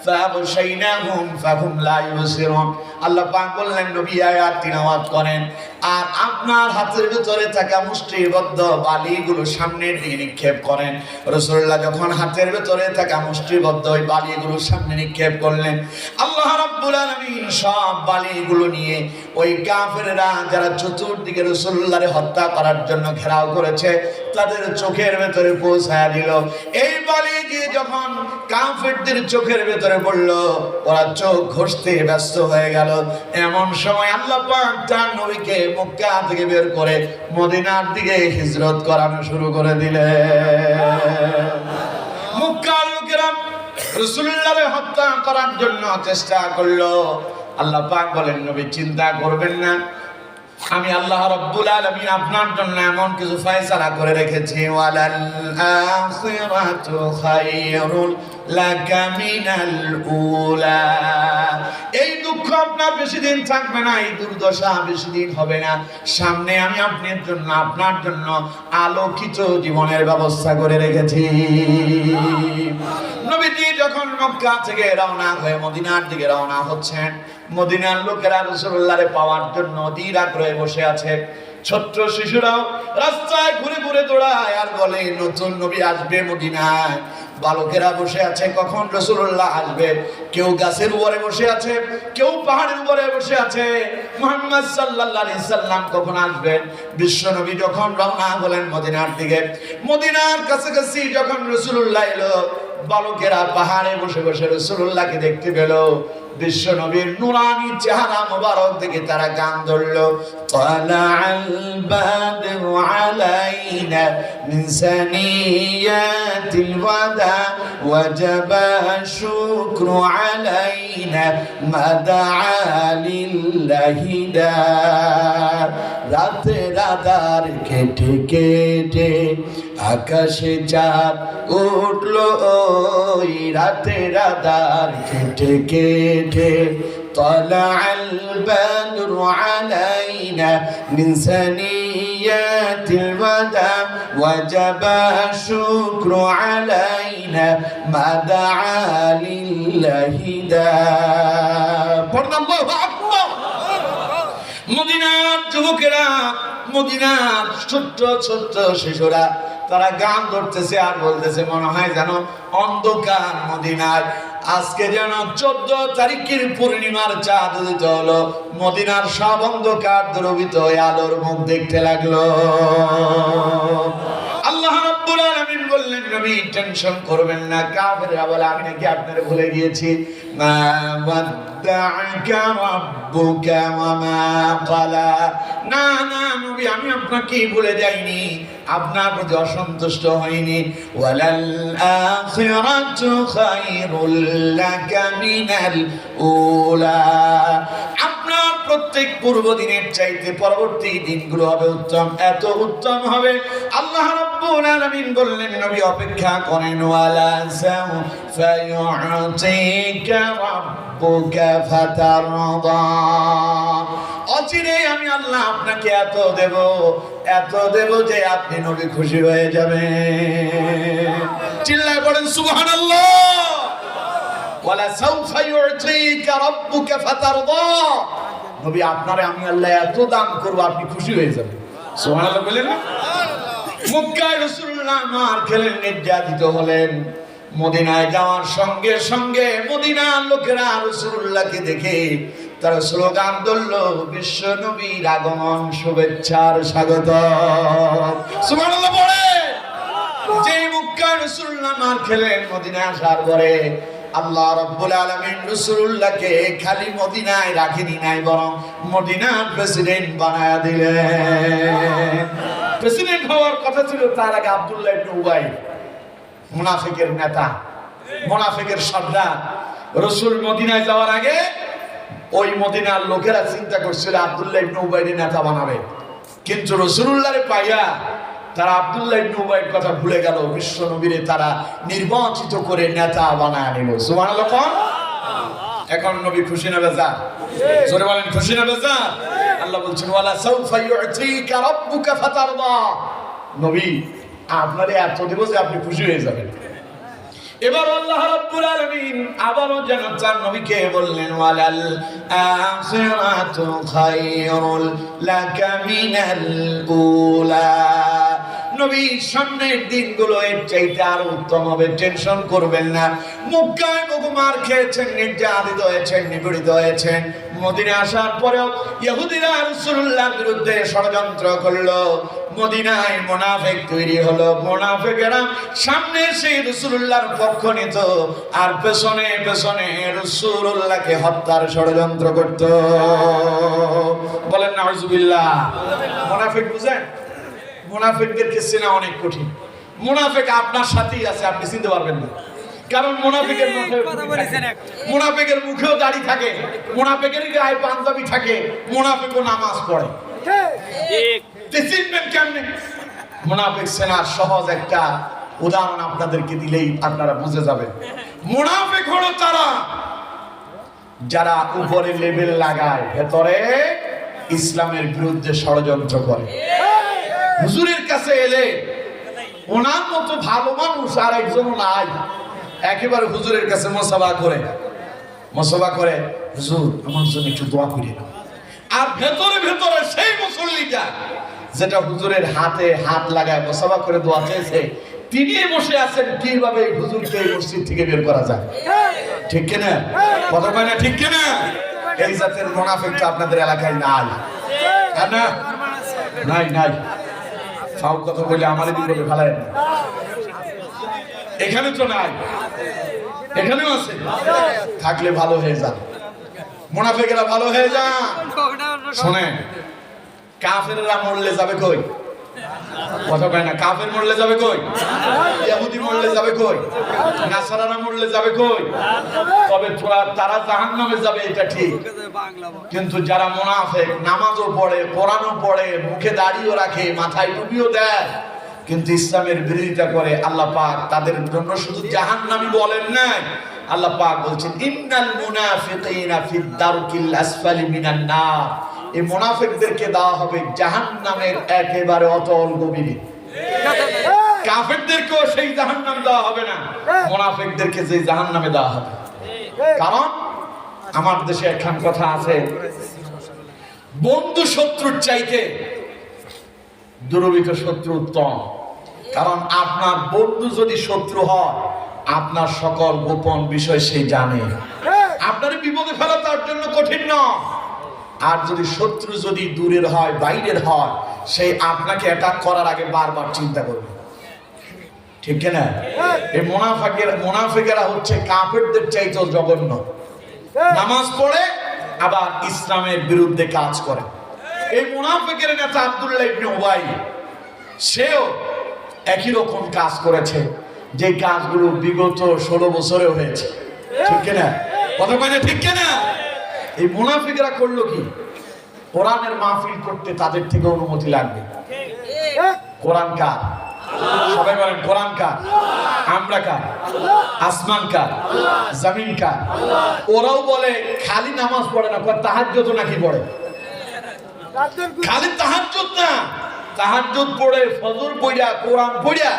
فأغشيناهم فهم لا يبصرون. আল্লাহ পাক বললেন, নবী আয়াত তিলাওয়াত করেন আর আপনার হাতের ভিতরে থাকা মুষ্টিবদ্ধ বালিগুলো সামনের দিকে নিক্ষেপ করেন। রাসূলুল্লাহ যখন হাতের ভিতরে থাকা মুষ্টিবদ্ধ ওই বালিগুলো সামনে নিক্ষেপ করলেন, আল্লাহ রাব্বুল আলামিন সব বালিগুলো নিয়ে ওই কাফেররা যারা চতুর্দিকে রাসূলুল্লাহকে হত্যা করার জন্য ঘেরাও করেছে তাদের চোখের ভেতরে পৌঁছায়া দিল। এই বালি দিয়ে যখন কাফেরদের চোখের ভেতরে পড়ল, ওরা চোখ ঘষতে ব্যস্ত হয়ে গেল। এমন সময় আল্লাহ পাক তার নবীকে মক্কা থেকে বের করে মদিনার দিকে হিজরত করানো শুরু করে দিলেন। মক্কার লোকেরা রাসূলুল্লাহকে হত্যা করার জন্য চেষ্টা করলো। আল্লাহ পাক বলেন, নবী চিন্তা করবেন না, আমি আল্লাহ রাব্বুল আলামিন আপনার জন্য এমন কিছু ফয়সালা করে রেখেছি, ওয়ালাল আখিরাতু খায়রুল লাকা মিনাল উলা। এই দুঃখ আপনার বেশি দিন থাকবে না, এই দুর্দশা বেশি দিন হবে না। সামনে আমি আপনার জন্য আলোকিত জীবনের ব্যবস্থা করে রেখেছি। নবীজি যখন মক্কা থেকে রওনা হয়ে মদিনার দিকে রওনা হচ্ছেন, মদিনার লোকেরা রাসূলুল্লাহকে পাওয়ার জন্য অধীর আগ্রহে বসে আছে। ছোট্ট শিশুরাও রাস্তায় ঘুরে ঘুরে দৌড়ায় আর বলে নতুন নবী আসবে মদিনায়। বালকেরা বসে আছে কখন রাসূলুল্লাহ আসবে। কেউ গাছের উপরে বসে আছে, কেউ পাহাড়ের উপরে বসে আছে, মুহাম্মদ সাল্লাল্লাহু আলাইহি সাল্লাম কখন আসবেন। বিশ্ব নবী যখন রওনা হলেন মদিনার দিকে, মদিনার কাছাকাছি যখন রাসূলুল্লাহ এলো, বালকেরা পাহাড়ে বসে বসে রাসূলুল্লাহকে দেখতে পেল। বিশ্ব নবীর নুরানি চেহারা মোবারক দেখে তারা গান ধরলো, তালাআল বাদরু আলাইনা মিন সানিয়াতিল ওয়াদা ওয়াজাবা শুকরু আলাইনা মাদাআ লিল্লাহি দা। রাতে রাদার কেটে কেটে আকাশে চাঁদ উঠলো, ওই রাতে রাদার কেটে কেটে তালাআল বাদরু আলাইনা মিন সানিয়াতিল ওয়াদা ওয়াজাবা শুকরু আলাইনা মাদাআ লিল্লাহি দা। আল্লাহু আকবার। মদিনার যুবকেরা, মদিনার ছোট্ট ছোট্ট শিশুরা তারা গান ধরতেছে আর বলতেছে, মনে হয় যেন অন্ধকার মদিনায় আজকে যেন 14 তারিখের পূর্ণিমার চাঁদ উদিত হলো। মদিনার সব অন্ধকার দ্রবিত আলোর মুখ দেখতে লাগলো। আল্লাহ রাব্বুল আলামিন বললেন, নবী টেনশন করবেন না। কাফেররা বলে, আমি নাকি আপনারে ভুলে গিয়েছি। মা ওয়াদ্দাআকা রাব্বুকা ওয়া মা ক্বালা। না না নবী, আমি আপনাকে ভুলে যাইনি, আপনার প্রতি অসন্তুষ্ট হইনি। ওয়ালাল আখিরাতু খায়রুল লাকা মিনাল উলা। আপনার প্রত্যেক পূর্ব দিনের চাইতে পরবর্তী দিনগুলো হবে উত্তম, এত উত্তম হবে। আল্লাহ রাব্বুল আলামিন বললেন, নবী অপেক্ষা করেন। ওয়ালা সাউফা ইউতিকা রাব্বুকা ফাতারদা। অচিরে আমি আল্লাহ আপনাকে এত দেব যে আপনি নবী খুশি হয়ে যাবেন। চিল্লায় পড়েন সুবহানাল্লাহ। ওয়ালা সাউফা ইউতিকা রাব্বুকা ফাতারদা। নবী আপনারে আমি আল্লাহ এত দান করব আপনি খুশি হয়ে যাবেন। সুবহানাল্লাহ বলেন না? মক্কায় রাসূলুল্লাহ মার খেলেন, নির্যাতিত হলেন। মদিনায় যাওয়ার সঙ্গে সঙ্গে মদিনার লোকেরা রাসূলুল্লাহকে দেখে তারা স্লোগান ধরল, বিশ্ব নবীর আগমন, শুভেচ্ছার স্বাগত। সুবহানাল্লাহ বলে। যে মক্কায় রাসূলুল্লাহ মার খেলেন, মদিনায় আসার পরে আল্লাহ রাব্বুল আলামিন রাসূলুল্লাহকে খালি মদিনায় রাখেনি নাই, বরং মদিনার প্রেসিডেন্ট বানায়া দিলেন। প্রেসিডেন্ট হওয়ার কথা ছিল তার আগে আব্দুল্লাহ ইবনে উবাই, মুনাফিকের নেতা, মুনাফিকের সর্দার। রাসূল মদিনায় যাওয়ার আগে ওই মদিনার লোকেরা চিন্তা করছিল আব্দুল্লাহ ইবনে উবাইকে নেতা বানাবে, কিন্তু রাসূলুল্লাহরে পাইয়া তারা আব্দুল্লাহ ইবনে উবাইর কথা ভুলে গেল। বিশ্ব নবীরে তারা নির্বাচিত করে নেতা বানায় নিল। সুবহানাল্লাহ। এখন নবী খুশি না বেজার? জোরে বলেন খুশি না বেজার? আল্লাহ বলছেন, ওয়ালা সাউফা ইউতিকা রাব্বুকা ফাতারদা। নবী আপনারে এত দেব যে আপনি খুশি হয়ে যাবেন। এবার আল্লাহ রাব্বুল আলামিন আবারো যেন তার নবীকে বললেন, ওয়ালাল আখিরাতু খায়রুল লাকা মিনাল উলা। নবী সামনের দিনগুলো এর চাইতে আরো উত্তম হবে, টেনশন করবেন না। মক্কায় বহু মার খেয়েছেন, নির্যাতিত হয়েছেন, নিপীড়িত হয়েছেন। মদিনায় আসার পরেও ইহুদিরা রাসূলুল্লাহর বিরুদ্ধে ষড়যন্ত্র করলো। মদিনায় মুনাফিক তৈরি হলো। মুনাফিকেরা সামনে সেই রাসূলুল্লাহর পক্ষ নিত আর পেছনে পেছনে রাসূলুল্লাহকে হত্যার ষড়যন্ত্র করত। বলেন নাউজুবিল্লাহ। মুনাফিক বুঝেন? মুনাফিকদেরকে চেনা অনেক কঠিন। মুনাফিক আপনার সাথেই আছে, আপনি চিনতে পারবেন না। কারণ মুনাফিকের মুনাফিকের মুখেও দাড়ি থাকে, মুনাফিকের গায়ে পাঞ্জাবি থাকে, মুনাফিকও নামাজ পড়ে। চিনবেন কেমনে? মুনাফিক সেনার সহজ একটা উদাহরণ আপনাদেরকে দিলেই আপনারা বুঝে যাবেন। মুনাফিক হলো তারা যারা উপরে লেবেল লাগায়, ভেতরে ইসলামের বিরুদ্ধে ষড়যন্ত্র করে। হুজুরের কাছে এলে ওনার মতো ভালো মানুষ আর একজনও নাই, একেবারে হুজুরের কাছে মোসাফা করে হুজুর আমার জন্য একটু দোয়া করিয়ে দাও। আর ভেতরে ভেতরে সেই মুসল্লিটা যেটা হুজুরের হাতে হাত লাগায় মোসাফা করে দোয়া চেয়েছে, তিনি বসে আছেন কিভাবে হুজুরকে এই মসজিদ থেকে বের করা যায়। ঠিক কিনা? কথা কয় না ঠিক কিনা? এই জাতের মুনাফিকটা আপনাদের এলাকায় নাই না? নাই নাই। ফাউ কথা বলে আমাদের বিপদে ফেলায় না। এখানে তো নাই, এখানেও আছে। থাকলে ভালো হয়ে যান, মুনাফিকেরা ভালো হয়ে যান। শোনেন, কাফেররা মরলে যাবে কই? কথা কয় না। কাফের মরলে যাবে কই? ইহুদি মরলে যাবে কই? নাসারারা মরলে যাবে কই? তবে তারা জাহান্নামে যাবে এটা ঠিক, কিন্তু যারা মুনাফিক নামাজও পড়ে, কোরআনও পড়ে, মুখে দাড়িও রাখে, মাথায় টুপিও দেয়, কিন্তু ইসলামের বিরোধিতা করে, আল্লাহ পাক তাদের জন্য শুধু জাহান্নামী বলেন নাই, আল্লাহ পাক বলছেন ইন্নাল মুনাফিকিনা ফিদ দারকিল আসফালি মিনান নার। এই মুনাফিকদেরকে দেওয়া হবে জাহান্নামের একেবারে অতল গভীরে। কাফেরদেরকেও সেই জাহান্নাম দেওয়া হবে না, মুনাফিকদেরকে যে জাহান্নামে দেওয়া হবে। কারণ আমার দেশে একখান কথা আছে, বন্ধু শত্রুর চাইতে দুর্বৃত্ত শত্রু উত্তম। কারণ আপনার বন্ধু যদি শত্রু হয়, আপনার সকল গোপন বিষয় সে জানে, আপনার বিপদে ফেলা তার জন্য কঠিন নয়। আর যদি শত্রু যদি দূরের হয়, বাইরের হয়, সে আপনাকে অ্যাটাক করার আগে বারবার চিন্তা করবে। ঠিক কিনা? এই মুনাফিকেরা হচ্ছে কাফেরদের চাইতেও জঘন্য। নামাজ পড়ে আবার ইসলামের বিরুদ্ধে কাজ করে। এই মুনাফিকের নেতা আব্দুল্লাহ ইবনে উবাই, সেও একই রকম কাজ করেছে, যে কাজগুলো বিগত 16 বছরে হয়েছে। ঠিক কিনা? কথা কয় না ঠিক কিনা? এই মুনাফিকরা করলো কি? কোরআনের মাহফিল করতে তাদের থেকে অনুমতি লাগবে। কোরআন কার? সবাই বলেন কোরআন কার? আমরা কার? আসমান কার? জমিন কার? ওরাও বলে খালি নামাজ পড়ে না, তাহাজ্জুদ নাকি পড়ে? খালি তাহাজ্জুদ না, তাহাজ্জুদ পড়ে, ফজর পড়া, কোরআন পড়া,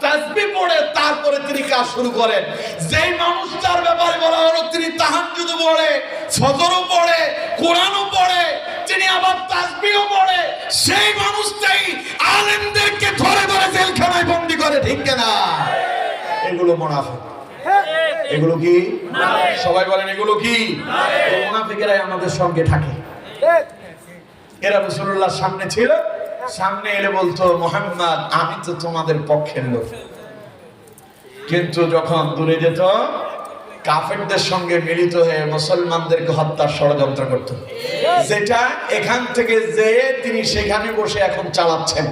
তাসবিহ পড়ে, তারপরে তিনি কাজ শুরু করেন। যেই মানুষটার ব্যাপারে বলা হলো তিনি তাহাজ্জুদ পড়ে, ফজরও পড়ে, কোরআনও পড়ে, তিনি আবার তাসবিহও পড়ে, সেই মানুষটাই আলেমদেরকে ধরে ধরে জেলখানায় বন্দী করে। ঠিক কিনা? এগুলো মুনাফিক। এগুলো কি? সবাই বলেন এগুলো কি? এই মুনাফিকেরাই আমাদের সঙ্গে থাকে। এরা রাসূলুল্লাহর সামনে ছিল, সামনে এলে বলতো মুহাম্মদ আমি তো তোমাদের পক্ষের লোক, কিন্তু যখন দূরে যেত কাফেরদের সঙ্গে মিলিত হয়ে মুসলমানদেরকে হত্যার ষড়যন্ত্র করত, যেটা এখান থেকে যে তিনি সেখানে বসে এখন চালাচ্ছেন।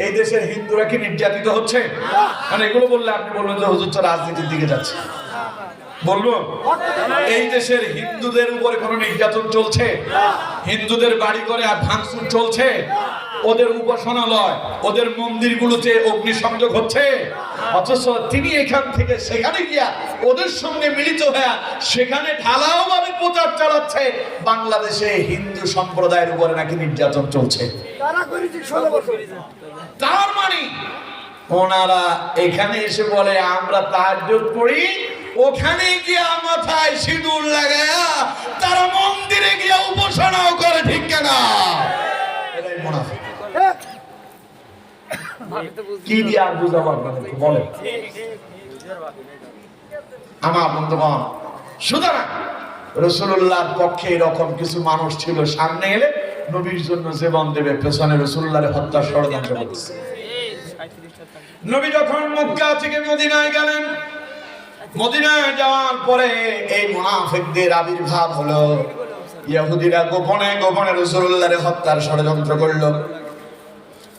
এই দেশের হিন্দুরা কি নির্যাতিত হচ্ছে? মানে এগুলো বললে আপনি বলবেন যে হুজুর তো রাজনীতির দিকে যাচ্ছে। বলবো এই দেশের হিন্দুদের উপরে কোনো নির্যাতন চলছে? হিন্দুদের বাড়ি করে আর ভাঙচুর চলছে? ওদের উপাসনালয়, ওদের মন্দিরগুলোতে অগ্নিসংযোগ হচ্ছে? অথচ তিনি এখান থেকে সেখানে গিয়া ওদের সঙ্গে মিলিত হয়ে সেখানে ঢালাও ভাবে প্রচার চালাচ্ছে বাংলাদেশে হিন্দু সম্প্রদায়ের উপরে নাকি নির্যাতন চলছে। তার মানে ওনারা এখানে এসে বলে আমরা তাহাজ্জুদ পড়ি, ওখানে গিয়া মাথায় সিঁদুর লাগায়া তারা মন্দিরে গিয়া উপাসনাও করে। ঠিক কিনা? এটাই মুনাফিক। কি দিয়ে আর বুঝাবো আপনাদেরকে বলেন? আমার বন্ধুগণ, সুতরাং রাসূলুল্লাহর পক্ষে এরকম কিছু মানুষ ছিল, সামনে এলে নবীর জন্য জীবন দেবে, পেছনে রাসূলুল্লাহর হত্যা ষড়যন্ত্র করছে। নবী যখন মক্কা থেকে মদিনায় গেলেন, মদিনায় যাওয়ার পরে এই মুনাফিকদের আবির্ভাব হলো। ইহুদিরা গোপনে গোপনে রাসূলুল্লাহর হত্যার ষড়যন্ত্র করলো।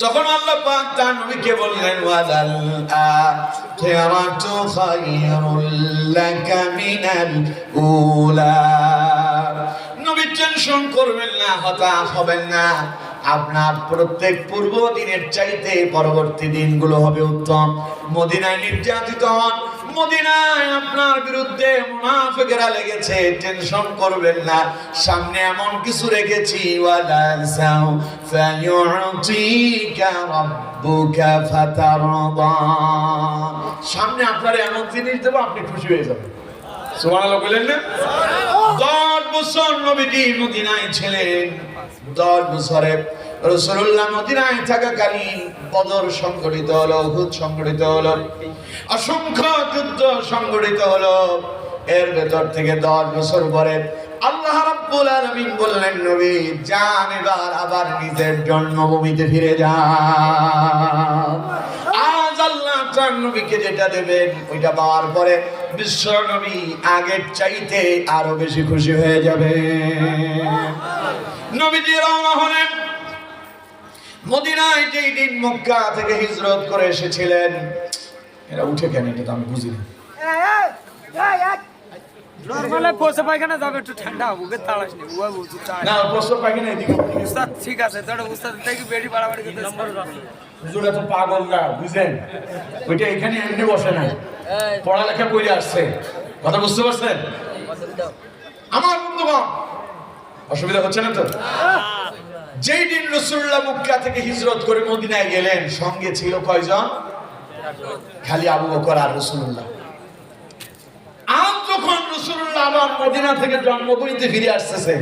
তখন আল্লাহ পাক তার নবীকে বললেন ওয়ালাল আখিরাতু খায়রুল লাকা মিনাল উলা। নবী টেনশন করবেন না, হতাশ হবেন না। আপনার প্রত্যেক পূর্ব দিনের চাইতে পরবর্তী দিনগুলো হবে উত্তম। মদিনায় নির্যাতিত হন, মদিনায় আপনার বিরুদ্ধে মুনাফিকরা লেগেছে, টেনশন করবেন না। সামনে এমন কিছু রেখেছি, ওয়ালা সাউফা ইউতিকা রাব্বুকা ফাতারদা, সামনে আপনার এমন জিনিস দেব আপনি খুশি হয়ে যাবেন। সুবহানাল্লাহ বলেন না? 10 বছর নবীজি মদিনায় ছিলেন। 10 বছরে রাসূলুল্লাহ মদিনায় থাকাকালীন বদর সংঘটিত হলো, উহুদ সংঘটিত হলো, অসংখ্য যুদ্ধ সংঘটিত হলো। এর ভেতর থেকে 10 বছর পরে আল্লাহ রাব্বুল আলামিন বললেন, নবী যান, এবার আবার নিজের জন্মভূমিতে ফিরে যান। আজ আল্লাহ তার নবীকে যেটা দেবেন ওইটা পাওয়ার পরে বিশ্ব নবী আগের চাইতে আরো বেশি খুশি হয়ে যাবে। নবীজি রওনা হলেন। মদিনায় যেই দিন মক্কা থেকে হিজরত করে এসেছিলেন, এরা উঠে কেন এটা তো আমি বুঝি না। নরমালে পোষা পায়খানা যাবে, একটু ঠান্ডা হবে, তাড়াস নেই ওয়া বুঝু তাই না, পোষা পায়খানা এদিকে উস্তাদ ঠিক আছে, তোর উস্তাদ থেকে বেড়ি বাড়াবাড়ি করতে হুজুরা তো পাগল না, বুঝেন? ওইটা এখানে এমনি বসে নাই, পড়ালেখা করে আসছে। কথা বুঝতে পারছেন আমার বন্ধুগণ? অসুবিধা হচ্ছে না তো? যেই দিন রাসূলুল্লাহ মক্কা থেকে হিজরত করে মদিনায় গেলেন, সঙ্গে ছিল কয়জন? খালি আবু বকর আর রাসূলুল্লাহ। আজ যখন রাসূলুল্লাহ আবার মদিনা থেকে জন্মভূমিতে ফিরে আসতেছে,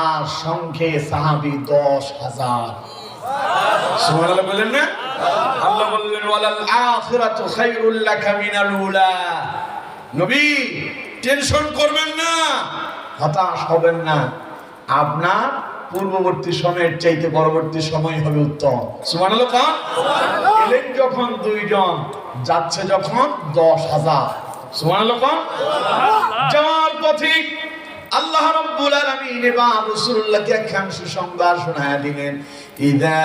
আর সংখ্যে সাহাবী 10,000। সুবহানাল্লাহ বলেন না? আল্লাহ বললেন, ওয়ালাল আখিরাতু খায়রুল লাকা মিনাল উলা। নবী টেনশন করবেন না, হতাশ হবেন না। আপনার পূর্ববর্তী সময়ের চাইতে পরবর্তী সময় হবে উত্তম। সুবহানাল্লাহ। এলেন যখন 2 জন, যাচ্ছে যখন 10,000। সুবহানাল্লাহ। যাওয়ার পথে আল্লাহ রাব্বুল আলামিন এবার রাসূলুল্লাহকে একখান সুসংবাদ শোনায়া দিলেন, ইযা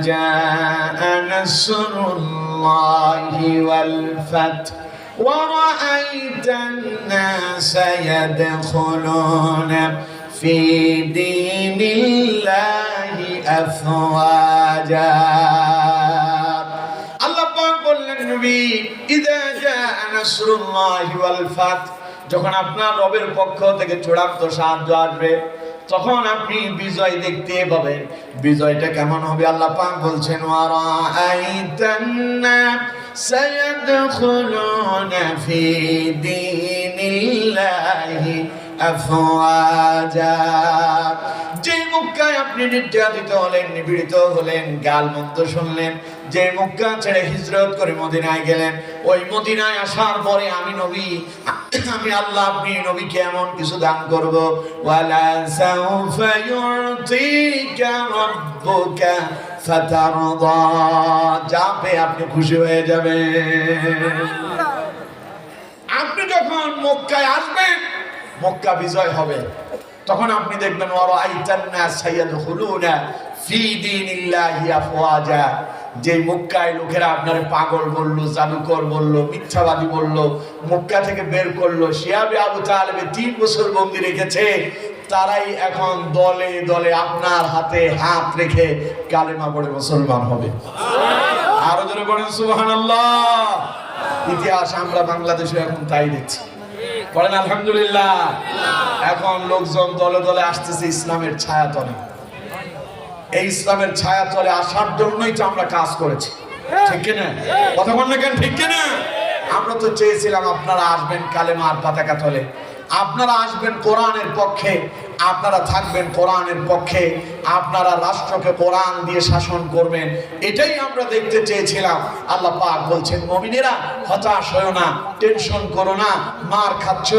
জাআ নাসরুল্লাহি ওয়াল ফাত ওয়া রাআইতান নাসা ইয়াদখুলুনা ফি দীনিল্লাহি আফওয়াজা। আল্লাহ পাক বললেন, নবী ইযা জাআ নাসরুল্লাহি ওয়াল ফাত, যখন আপনার রবের পক্ষ থেকে চূড়ান্ত সাহায্য আসবে, তখন আপনি বিজয় দেখতে পাবেন। বিজয়টা কেমন হবে? আল্লাহ পাক বলছেন, ওয়া রাআইতান নাসা ইয়াদখুলুনা ফি দীনিল্লাহি আফওয়াজা। যে মক্কায় আপনি নির্যাতিত হলেন, নিপীড়িত হলেন, গালমন্দ শুনলেন, যে মক্কা ছেড়ে হিজরত করে মদিনায় গেলেন, ওই মদিনায় আসার পরে আমি নবী, আমি আল্লাহ আপনি নবীকে এমন কিছু দান করব, ওয়ালা সাউফা ইউতিকা রাব্বুকা ফাতারদা, যাবে আপনি খুশি হয়ে যাবেন। আপনি যখন মক্কায় আসবেন, মক্কা বিজয় হবে, তখন আপনি দেখবেন, ওয়া রাআইতান নাসা ইয়াদখুলুনা ফি দীনিল্লাহি আফওয়াজা। যে মক্কায় লোকেরা আপনারে পাগল বললো, জাদুকর বললো, মিথ্যাবাদী বললো, মক্কা থেকে বের করলো, শিয়াবে আবু তালেবে 3 বছর বন্দী রেখেছে, তারাই এখন দলে দলে আপনার হাতে হাত রেখে কালেমা পড়ে মুসলমান হবে। আরো জোরে বলেন সুবহানাল্লাহ। ইতিহাস আমরা বাংলাদেশে এখন তাই দেখছি। বলেন আলহামদুলিল্লাহ। এখন লোকজন দলে দলে আসতেছে ইসলামের ছায়াতলে। এই ইসলামের ছায়াতলে আসার জন্যই তো আমরা কাজ করেছি, ঠিক কিনা? কথা বলেন না কেন? ঠিক কিনা? আমরা তো চেয়েছিলাম আপনারা আসবেন কালেমার পতাকা তলে, আপনারা আসবেন কোরআনের পক্ষে, আপনারা থাকবেন কোরআনের পক্ষে, আপনারা রাষ্ট্রকে কোরআন দিয়ে শাসন করবেন, এটাই আমরা দেখতে চেয়েছিলাম। আল্লাহ পাক বলছেন, মুমিনেরা হতাশ হয়ো না, টেনশন করো না, মার খাচ্ছ,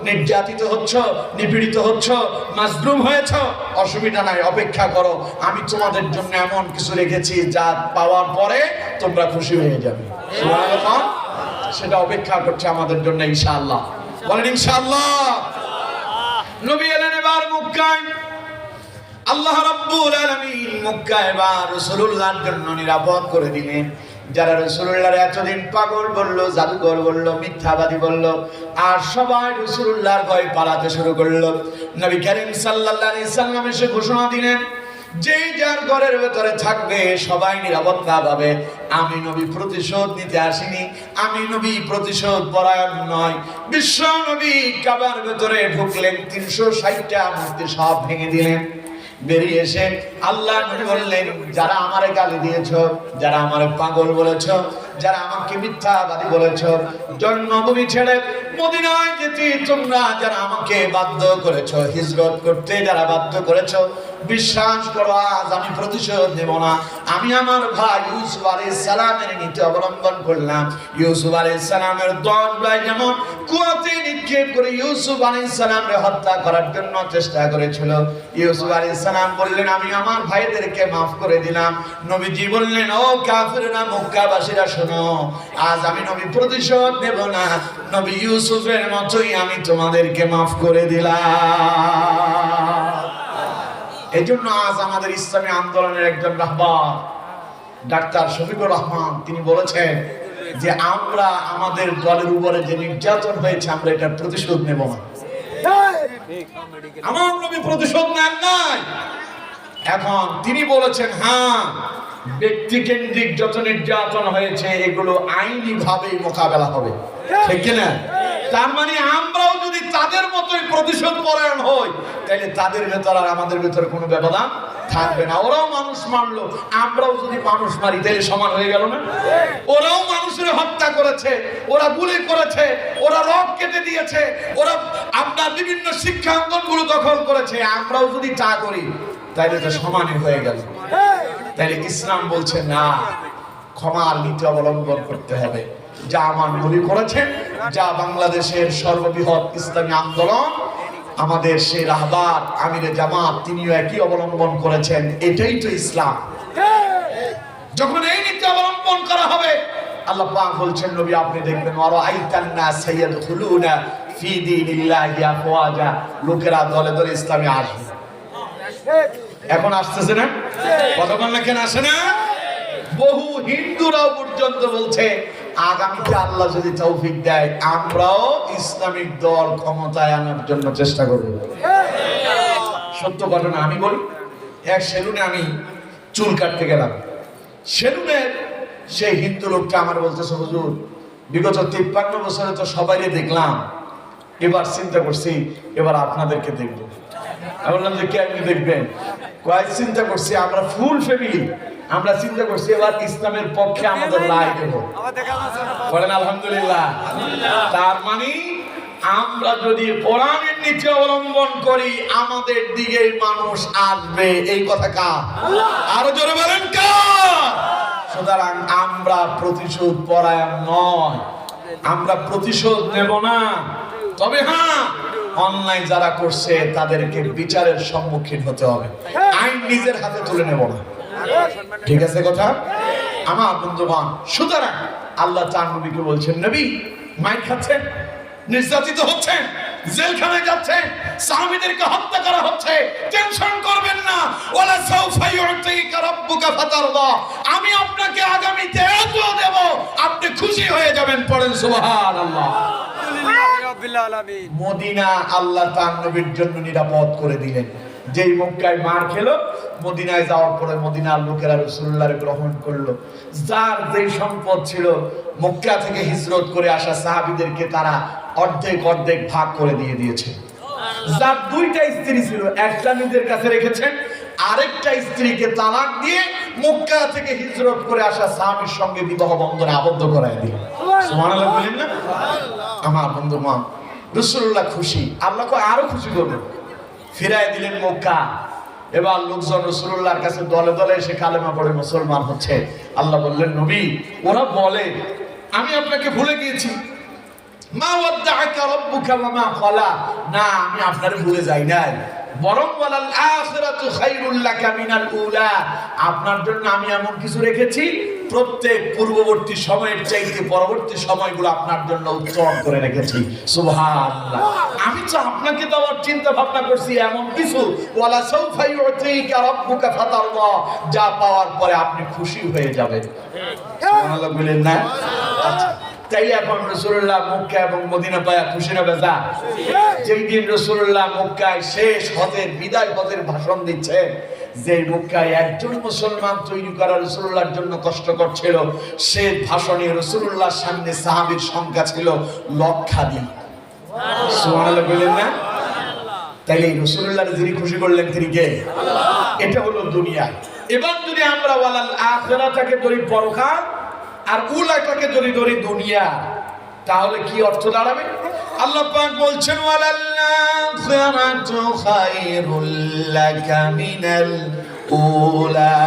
নির্যাতিত হচ্ছ, নিপীড়িত হচ্ছ, মাজলুম হয়েছ, অসুবিধা নাই, অপেক্ষা করো, আমি তোমাদের জন্য এমন কিছু রেখেছি যা পাওয়ার পরে তোমরা খুশি হয়ে যাবে। সুবহানাল্লাহ। সেটা অপেক্ষা করছে আমাদের জন্য ইনশাআল্লাহ। বলেন ইনশাআল্লাহ। নবী এলেন এবার মক্কায়। আল্লাহ রাব্বুল আলামিন মক্কা এবার রাসূলুল্লাহর জন্য নিরাপদ করে দিলেন। যারা রাসূলুল্লাহর এতদিন পাগল বলল, জাদুকর বলল, মিথ্যাবাদী বলল, আর সবাই রাসূলুল্লাহর ভয় পালাতে শুরু করলো। নবী করিম সাল্লাল্লাহু আলাইহি সাল্লাম এসে ঘোষণা দিলেন, যেই যার ঘরের ভেতরে থাকবে সবাই নিরাপত্তা পাবে। আমি নবী প্রতিশোধ নিতে আসিনি, আমি নবী প্রতিশোধ পরায়ণ নয়। বিশ্ব নবী কাবার ভেতরে ঢুকলেন, 360টা মূর্তি সব ভেঙে দিলেন। বেরিয়ে এসে আল্লাহ নবী বললেন, যারা আমারে গালি দিয়েছো, যারা আমারে পাগল বলেছো, যারা আমাকে মিথ্যাবাদী বলেছো, জন্মভূমি ছেড়ে মদিনায় যেতে তোমরা যারা আমাকে বাধ্য করেছো, হিজরত করতে যারা বাধ্য করেছো, বিশ্বাস করো আজ আমি প্রতিশোধ নেব না। আমি আমার ভাই ইউসুফ আলাইহিস সালামের নীতি অবলম্বন করলাম। ইউসুফ আলাইহিস সালামের 10 ভাই যেমন কুয়াতে নিক্ষেপ করে ইউসুফ আলাইহিস সালামকে হত্যা করার জন্য চেষ্টা করেছিল, ইউসুফ আলাইহিস সালাম বললেন আমি আমার ভাইদেরকে maaf করে দিলাম। নবীজি বললেন, ও কাফিররা, মক্কাবাসীরা শোনো, আজ আমি নবী প্রতিশোধ নেব না, নবী ইউসুফের মতোই আমি তোমাদেরকে maaf করে দিলাম। এই জন্য আজ আমাদের ইসলামী আন্দোলনের একজন রাহবার ডাক্তার শফিকুর রহমান তিনি বলেছেন যে আমরা আমাদের দলের উপরে যে নির্যাতন হয়েছে আমরা এটার প্রতিশোধ নেব না। আমার নবী প্রতিশোধ নেন নাই। এখন তিনি বলেছেন, হ্যাঁ, ব্যক্তি কেন্দ্রিক যত নির্যাতন হয়েছে এগুলো আইনি ভাবে মোকাবেলা হবে, ঠিক কিনা? তার মানে আমরাও যদি তাদের মতোই প্রতিশোধ পরায়ণ হই তাহলে তাদের ভেতর আর আমাদের ভেতরে কোনো ব্যবধান থাকবে না। ওরাও মানুষ মারলো, আমরাও যদি মানুষ মারি তাহলে সমান হয়ে গেল না? ওরাও মানুষের হত্যা করেছে, ওরা গুলি করেছে, ওরা রক কেটে দিয়েছে, ওরা আপনার বিভিন্ন শিক্ষাঙ্গনগুলো দখল করেছে, আমরাও যদি তা করি তাহলে তো সমানই হয়ে গেল। তাহলে ইসলাম বলছে না, ক্ষমার নীতি অবলম্বন করতে হবে। যা আমার নবী করেছেন, যা বাংলাদেশের সর্ববৃহৎ ইসলামী আন্দোলন আমাদের সেই রাহবার আমিরে জামাত তিনিও একই অবলম্বন করেছেন, এটাই তো ইসলাম। যখন এই নীতি অবলম্বন করা হবে, আল্লাহ পাক বলছেন, নবী আপনি দেখবেন ওয়ারাআইতান নাস ইয়াদখুলুনা ফি দীনিল্লাহি আফওয়াজা, লোকেরা দলে দলে ইসলামে আসবে। এখন আসতেছে না? কতক্ষণ না কেন আসে না? বহু হিন্দুরাও পর্যন্ত বলছে আগামীতে আল্লাহ যদি তৌফিক দেয় আমরাও ইসলামিক দল ক্ষমতায় আনার জন্য চেষ্টা করব। সত্য ঘটনা আমি বলি, এক সেলুনে আমি চুল কাটতে গেলাম, সেলুনের সেই হিন্দু লোকটা আমার বলতেছে, হুজুর বিগত 53 বছরে তো সবাইকে দেখলাম, এবার চিন্তা করছি এবার আপনাদেরকে দেখবো। আমি বললাম যে কেমনি দেখবেন? কয়েক চিন্তা করছি আমরা ফুল ফ্যামিলি, আমরা চিন্তা করছি এবার ইসলামের পক্ষে আমাদের রায় দেব। বলেন আলহামদুলিল্লাহ। তার মানে আমরা যদি কোরআনের নীতি অবলম্বন করি আমাদের দিকে মানুষ আসবে, এই কথা কার? আরো জোরে বলেন কার? সুতরাং আমরা প্রতিশোধ পরায়ণ নয়, আমরা প্রতিশোধ নেব না। তবে হ্যাঁ, অন্যায় যারা করছে তাদেরকে বিচারের সম্মুখীন হতে হবে, আইন নিজের হাতে তুলে নেব না। ঠিক আছে কথা আমার বন্ধুগণ? সুতরাং আল্লাহ তার নবীকে বলছেন, নবী মাইর খাচ্ছেন, নির্যাতিত হচ্ছেন, জেলখানায় যাচ্ছেন, সাহাবীদেরকে হত্যা করা হচ্ছে, টেনশন করবেন না। ওয়ালা সাউফা ইউতিকা রাব্বুকা ফাতারদা, আমি আপনাকে আগামীতে এত দেব আপনি খুশি হয়ে যাবেন। পড়েন সুবহানাল্লাহ। মদিনা আল্লাহ তার নবীর জন্য নিরাপদ করে দিলেন। যেই মক্কায় মার খেলো, মদিনায় যাওয়ার পরে মদিনার লোকেরা রাসূলুল্লাহর গ্রহণ করলো। যার যেই সম্পদ ছিল মক্কা থেকে হিজরত করে আসা সাহাবীদেরকে তারা অর্ধেক অর্ধেক ভাগ করে দিয়ে দিয়েছে। যার 2টা স্ত্রী ছিল, একটা নিজের কাছে রেখেছেন, আরেকটা স্ত্রীকে তালাক দিয়ে মক্কা থেকে হিজরত করে আসা সাহাবীর সঙ্গে বিবাহ বন্ধনে আবদ্ধ করায় দিলেন। সুবহানাল্লাহ বলেন না? আমার বন্ধুগণ, রাসূলুল্লাহ খুশি, আল্লাহকে আরো খুশি করবেন, ফিরায় দিলেন মক্কা। এবার লোকজন রাসূলুল্লাহর কাছে দলে দলে এসে কালেমা পড়ে মুসলমান হচ্ছে। আল্লাহ বললেন, নবী ওরা বলে আমি আপনাকে ভুলে গিয়েছি, মা ওয়াদ্দাআকা রাব্বুকা ওয়া মা ক্বালা, না আমি আপনারে ভুলে যাই নাই, বরং ওয়ালাল আখিরাতু খায়রুল লাকা মিনাল উলা, আপনার জন্য আমি এমন কিছু রেখেছি প্রত্যেক পূর্ববর্তী সময়ের চাইতে পরবর্তী সময়গুলো আপনার জন্য উত্তম করে রেখেছি। সুবহানাল্লাহ। আমি তো আপনাকে দেওয়ার চিন্তা ভাবনা করছি এমন কিছু, ওয়ালা সাউফা ইউতিকা রাব্বুকা ফাতারদা, যা পাওয়ার পরে আপনি খুশি হয়ে যাবেন। সুবহানাল্লাহ বলেন না? আচ্ছা, তাই এখন রাসূলুল্লাহ মক্কা এবং মদিনা পায়া খুশি না বেজা? যেই দিন রাসূলুল্লাহ মক্কায় শেষ হজের বিদায় হজের ভাষণ দিচ্ছেন, যে মক্কায় একজন মুসলমান তৈরি করা রাসূলুল্লাহর জন্য কষ্টকর ছিল, সে ভাষণে রাসূলুল্লাহর সামনে সাহাবীর সংখ্যা ছিল লক্ষাধিক। সুবহানাল্লাহ বলেন না? তাইলে রাসূলুল্লাহর যিনি খুশি করলেন তিনি কে? আল্লাহ। এটা হলো দুনিয়া। এবার যদি আমরা ওয়ালাল আখিরাতাকে ধরি পরকাল, আর উলাটাকে যদি ধরি দুনিয়া, তাহলে কি অর্থ দাঁড়াবে? আল্লাহ পাক বলছেন ওয়ালাল আখিরাতু খায়রুল লাকা মিনাল উলা।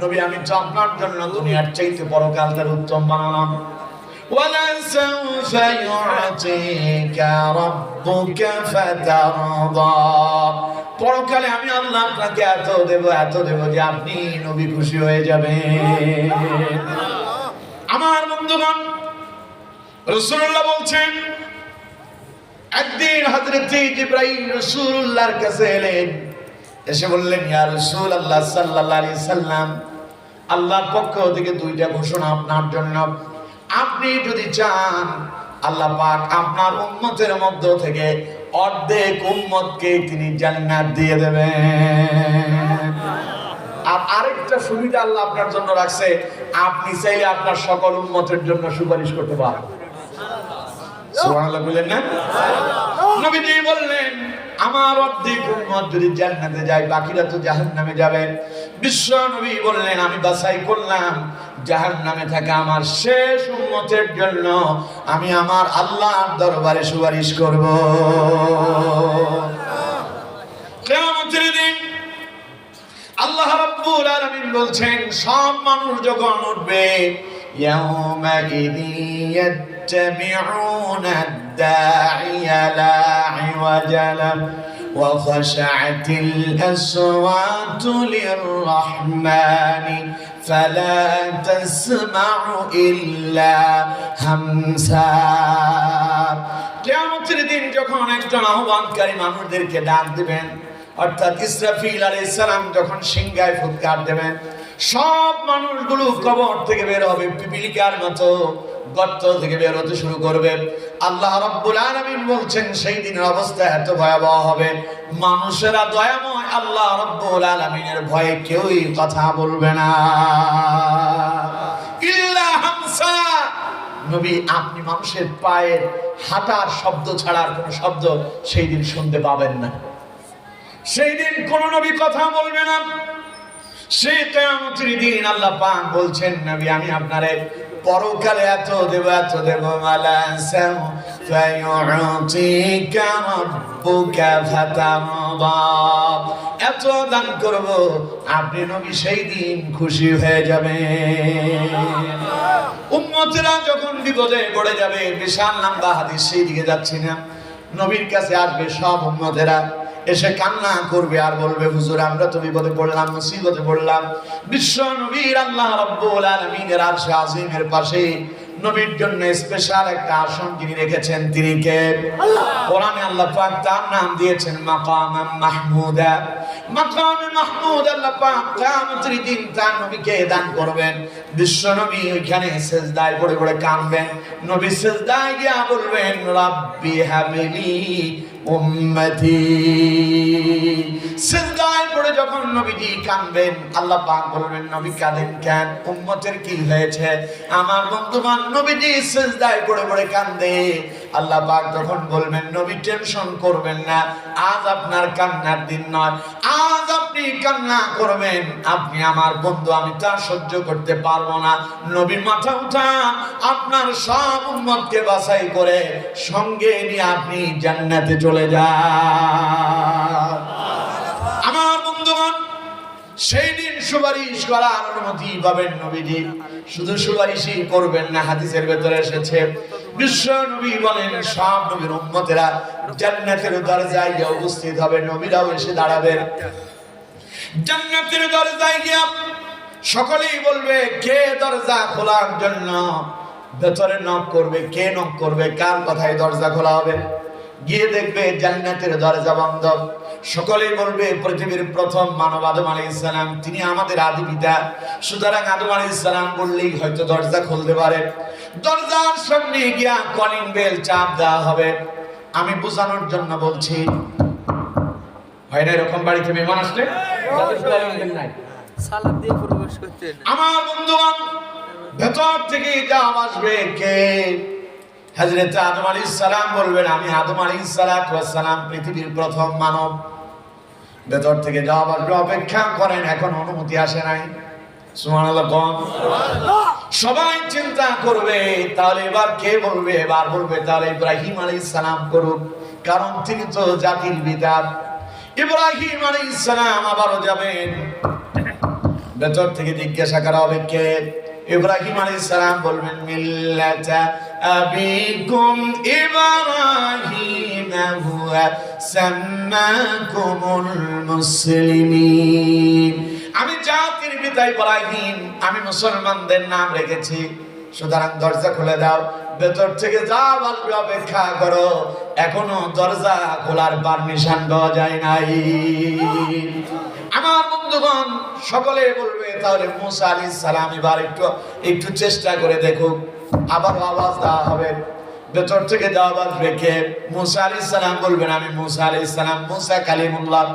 নবী, আমি তো আপনার জন্য দুনিয়ার চাইতে পরকালটার উত্তম বানালাম। ওয়ালা সাউফা ইউতিকা রাব্বুকা ফাতারদা, পরকালে আমি আল্লাহ আপনাকে এত দেব যে আপনি নবী খুশি হয়ে যাবেন। আমার বন্ধুগণ, রাসূলুল্লাহ বলছেন, একদিন হযরত জিবরাইল রাসূলুল্লাহর কাছে এলেন, এসে বললেন, ইয়া রাসূলুল্লাহ সাল্লাল্লাহু আলাইহি সাল্লাম, আল্লাহর পক্ষ থেকে দুইটা ঘোষণা আপনার জন্য। আপনি যদি চান, আল্লাহ পাক আপনার উম্মতের মধ্য থেকে অর্ধেক উম্মতকে তিনি জান্নাত দিয়ে দেবেন। আর আরেকটা সুবিধা আল্লাহ আপনার জন্য রাখছে, আপনি চাইলে আপনার সকল উম্মতের জন্য সুপারিশ করতে পারেন। সুবহানাল্লাহ বলেন না? নবীজি বললেন, আমার অর্ধেক উম্মত যদি জান্নাতে যায়, বাকিরা তো জাহান্নামে যাবে। বিশ্ব নবী বললেন, আমি বাছাই করলাম জাহান্নামে থাকা আমার শেষ উম্মতের জন্য আমি আমার আল্লাহর দরবারে সুপারিশ করব। কিয়ামতের দিন আল্লাহ রাব্বুল আলামিন বলছেন, সব মানুষ যখন উঠবে, ইয়াউমাইযি ইয়াত্তাবিউনা আদ-দাঈয়া লা ইওয়াজা লাহু ওয়া খাশআতিল আসওয়াতু লির-রাহমানি ফালা তাসমাউ ইল্লা হামসা। কিয়ামতের দিন যখন একজন আহ্বানকারী মানুষদেরকে ডাক দিবেন, অর্থাৎ ইসরাফিল আলাইহিস সালাম যখন সিংহায় ফুৎকার দেবেন, সব মানুষগুলো কবর থেকে বের হবে, পিপিলিকার মতো গর্ত থেকে বের হতে শুরু করবে। আল্লাহ রাব্বুল আলামিন বলছেন, সেই দিনের অবস্থা এত ভয়াবহ হবে, মানুষেরা দয়াময় আল্লাহ রাব্বুল আলামিনের ভয়ে কেউই কথা বলবে না। ইল্লা হামসা, নবী আপনি মানুষের পায়ের হাঁটার শব্দ ছাড়া আর কোনো শব্দ সেই দিন শুনতে পাবেন না। সেই দিন কোন নবী কথা বলবে না। সেই কিয়ামতের দিন আল্লাহ পাক বলছেন, নবী আমি আপনারে পরকালে এত দেব মালা সাউফা ইউতিকা রাব্বুকা ফাতারদা, এত দান করব আপনি নবী সেই দিন খুশি হয়ে যাবেন। উম্মতেরা যখন বিপদে পড়ে যাবে, বিশাল লম্বা হাদিস, সেই দিকে যাচ্ছি না, নবীর কাছে আসবে সব উম্মতেরা, এসে কান্না করবে আর বলবে, হুজুর আমরা তো বিপদে পড়লাম, মুসিবতে পড়লাম। বিশ্ব নবীর আল্লাহ রাব্বুল আলামিনের আরশে আজিমের পাশে নবীর জন্য স্পেশাল একটা আসন যিনি রেখেছেন, তিনি কে? আল্লাহ। কোরআনে আল্লাহ পাক তার নাম দিয়েছেন মাকামান মাহমুদা। মাকামে মাহমুদ আল্লাহ পাক কিয়ামতের দিন তার নবীকে দান করবেন। বিশ্ব নবী ওইখানে সিজদায় পড়ে পড়ে কাঁদবেন। নবী সিজদায় গিয়া বলবেন, রাব্বি হাবলি উম্মতি। সিজদায় পড়ে যখন নবীজি কাঁদবেন, আল্লাহ পাক বলবেন, নবী কাঁদেন কেন? উম্মতের কি হয়েছে? আমার বন্ধুগণ, নবীজি সিজদায় পড়ে পড়ে কাঁদে। আল্লাহ পাক তখন বলবেন, নবী টেনশন করবেন না, আজ আপনার কান্নার দিন নয়, আজ আপনি কান্না করবেন, আপনি আমার বন্ধু, আমি তা সহ্য করতে পারবো না। নবী মাথা উঠান, আপনার সব উম্মতকে বাছাই করে সঙ্গে নিয়ে আপনি জান্নাতে চলে যান। আমার বন্ধুগণ, সেই দিন সুপারিশ করার অনুমতি পাবেন নবীজি। শুধু সুপারিশই করবেন না, হাদিসের ভেতরে এসেছে, বিশ্ব নবী বলেন, সব নবীর উম্মতেরা জান্নাতের দরজায় গিয়ে উপস্থিত হবে, নবীরাও এসে দাঁড়াবেন। জান্নাতের দরজায় গিয়ে সকলেই বলবে কে দরজা খোলার জন্য ভেতরে নক করবে, কে নক করবে, কার কথায় দরজা খোলা হবে? গিয়ে দেখবে জান্নাতের দরজা বন্ধ। সকলেই বলবে পৃথিবীর প্রথম মানব আদম আলাইহিস সালাম, তিনি আমাদের আদি পিতা, সুতরাং আদম আলাইহিস সালাম বললেই হয়তো দরজা খুলতে পারে। দরজার সামনে গিয়া কলিং বেল চাপ দেওয়া হবে। আমি বোঝানোর জন্য বলছি, হয় না এরকম বাড়িতে মেহমান আসলে সালাদ দিয়ে প্রবেশ করতে না। আমার বন্ধুগণ, ভেতর থেকে জবাব আসবে কে? হযরত আদম আলাইহিস সালাম বলবেন আমি আদম আলাইহিস সালাম, পৃথিবীর প্রথম মানব। ভেতর থেকে জবাব আসবে অপেক্ষা করেন, এখন অনুমতি আসে নাই। সুবহানাল্লাহ কোন? সবাই চিন্তা করবে তাহলে এবার কে বলবে? এবার বলবে তাহলে ইব্রাহিম আলাইহিস সালাম করুক, কারণ তিনি তো জাতির পিতা। ইব্রাহিম আলাইহিস সালাম আবারও যাবেন। ভেতর থেকে জিজ্ঞাসা করা হবে কে? ইব্রাহিম আলাইহিস সালাম বলবেন মিল্লাতা আবিকুম ইব্রাহিম হুয়া সাম্মাকুমুল মুসলিমিন। আমি জাতির পিতা ইব্রাহিম, আমি মুসলমানদের নাম রেখেছি, সুতরাং দরজা খুলে দাও। ভেতর থেকে যা বলবে অপেক্ষা করো, এখনো দরজা খোলার পারমিশন পাওয়া যায় নাই। আমার বন্ধুগণ, সকলে বলবে তাহলে মুসা আলাইহিস সালাম এবার একটু চেষ্টা করে দেখুক। আবার আওয়াজ দেওয়া হবে, ভেতর থেকে জবাব আসবে কে? মুসা আলাইহিস সালাম বলবেন আমি মুসা আলাইহিস সালাম, মুসা কালিমুল্লাহ,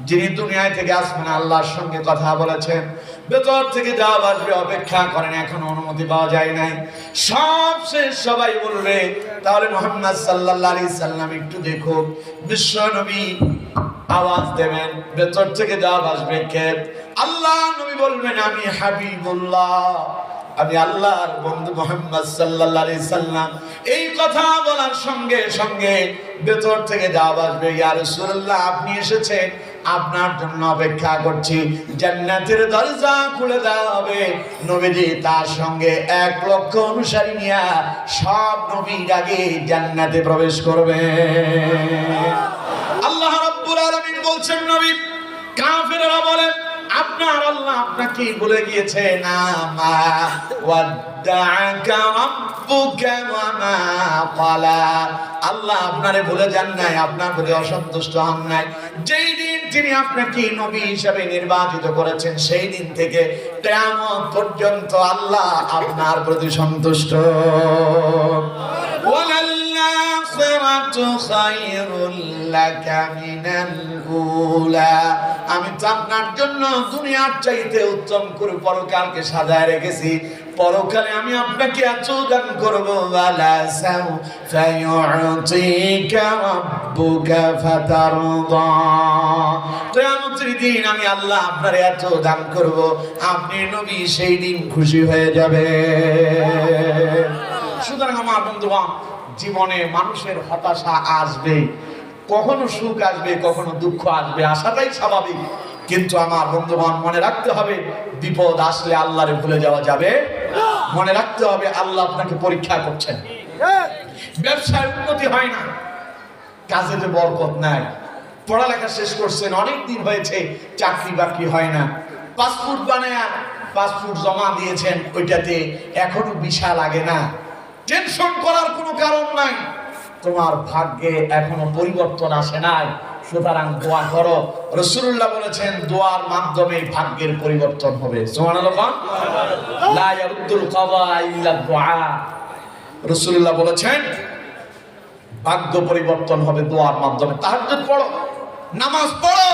যিনি দুনিয়ায় থেকে আসমানে আল্লাহর সঙ্গে কথা বলেছেন। ভেতর থেকে জবাব আসবে অপেক্ষা করেন, এখনো অনুমতি পাওয়া যায় নাই। সব শেষ, সবাই বলবে তাহলে মুহাম্মদ সাল্লাল্লাহু আলাইহি সাল্লাম একটু দেখো। বিশ্ব নবী আওয়াজ দেবেন, ভেতর থেকে জবাব আসবে কে? আল্লাহ নবী বলবেন আমি হাবিবুল্লাহ, আমি আল্লাহর বন্ধু মুহাম্মদ সাল্লাল্লাহু আলাইহি সাল্লাম। এই কথা বলার সঙ্গে সঙ্গে ভেতর থেকে জবাব আসবে ইয়া রাসূলুল্লাহ, আপনি এসেছেন, আপনার জন্য অপেক্ষা করছি। জান্নাতের দরজা খুলে দেওয়া হবে। নবীজি তার সঙ্গে 1 লক্ষ অনুসারী নিয়ে সব নবীর আগে জান্নাতে প্রবেশ করবে। আল্লাহ রাব্বুল আলামিন বলছেন নবী, কাফেররা বলে আপনার আল্লাহ আপনাকে বলে গিয়েছে না মা ওয়াদাআকা রাব্বুকা ওয়া মা ক্বালা। আল্লাহ আপনারে ভুলে যান নাই, আপনার প্রতি অসন্তুষ্ট হন নাই। যেই দিন তিনি আপনাকে নবী হিসেবে নির্বাচিত করেছেন, সেই দিন থেকে কিয়ামত পর্যন্ত আল্লাহ আপনার প্রতি সন্তুষ্ট। ওয়ালাল-আখিরাতু খায়রুল লাকা মিনাল উলা। আমি তো আপনার জন্য দুনিয়ার চাইতে উত্তম করে পরকালকে সাজায় রেখেছি। পরকালে আমি আপনাকে এত দান করব। ওয়ালা সাউফা ইউতিকা রাব্বুকা ফাতারদা। কিয়ামতের দিন আমি আল্লাহ আপনার এত দান করব, আপনি নবী সেই দিন খুশি হয়ে যাবে। সুতরাং আমার বন্ধুগণ, জীবনে মানুষের হতাশা আসবে, কখনো সুখ আসবে, কখনো দুঃখ আসবে, আসাটাই স্বাভাবিক। কিন্তু আমার বন্ধুগণ, মনে রাখতে হবে বিপদ আসলে আল্লাহরে ভুলে যাওয়া যাবে। মনে রাখতে হবে আল্লাহ আপনাকে পরীক্ষা করছেন। ব্যবসায় উন্নতি হয় না, কাজেতে বরকত নাই। পড়ালেখা শেষ করছেন, অনেক দিন হয়েছে, চাকরি বাকরি হয় না। পাসপোর্ট বানায়া পাসপোর্ট জমা দিয়েছেন, ওইটাতে এখনো ভিসা লাগে না। টেনশন করার কোনো কারণ নাই, তোমার ভাগ্যে এখনো পরিবর্তন আসে নাই। সুতরাং দোয়া করো। রাসূলুল্লাহ বলেছেন দোয়ার মাধ্যমে ভাগ্যের পরিবর্তন হবে। সুবহানাল্লাহ। লা ইয়ারুদ্দুল কাযা ইল্লা দুআ। রাসূলুল্লাহ বলেছেন ভাগ্য পরিবর্তন হবে দোয়ার মাধ্যমে। তাহাজ্জুদ পড়ো, নামাজ পড়ো,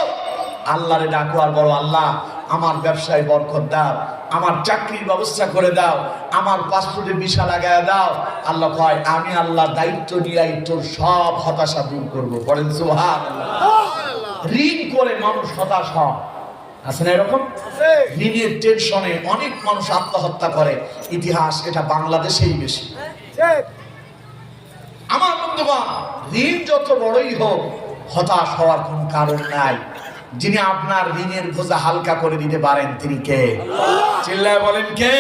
আল্লাহরে ডাকো আর বলো আল্লাহ আমার ব্যবসায় বরকত দাও, আমার চাকরির ব্যবস্থা করে দাও, আমার পাসপোর্টে ভিসা লাগায় দাও। আল্লাহ কয় আমি আল্লাহ দায়িত্ব নিয়ে তোর সব হতাশা দূর করবো। বলেন সুবহানাল্লাহ। ঋণ করে মানুষ হতাশ হয়, আছে না এরকম? ঋণের টেনশনে অনেক মানুষ আত্মহত্যা করে, ইতিহাস এটা বাংলাদেশেই বেশি। আমার বন্ধুগণ, ঋণ যত বড়ই হোক হতাশ হওয়ার কোন কারণ নাই। যিনি আপনার ঋণের বোঝা হালকা করে দিতে পারেন তিনি কে? চিল্লায় বলেন কে?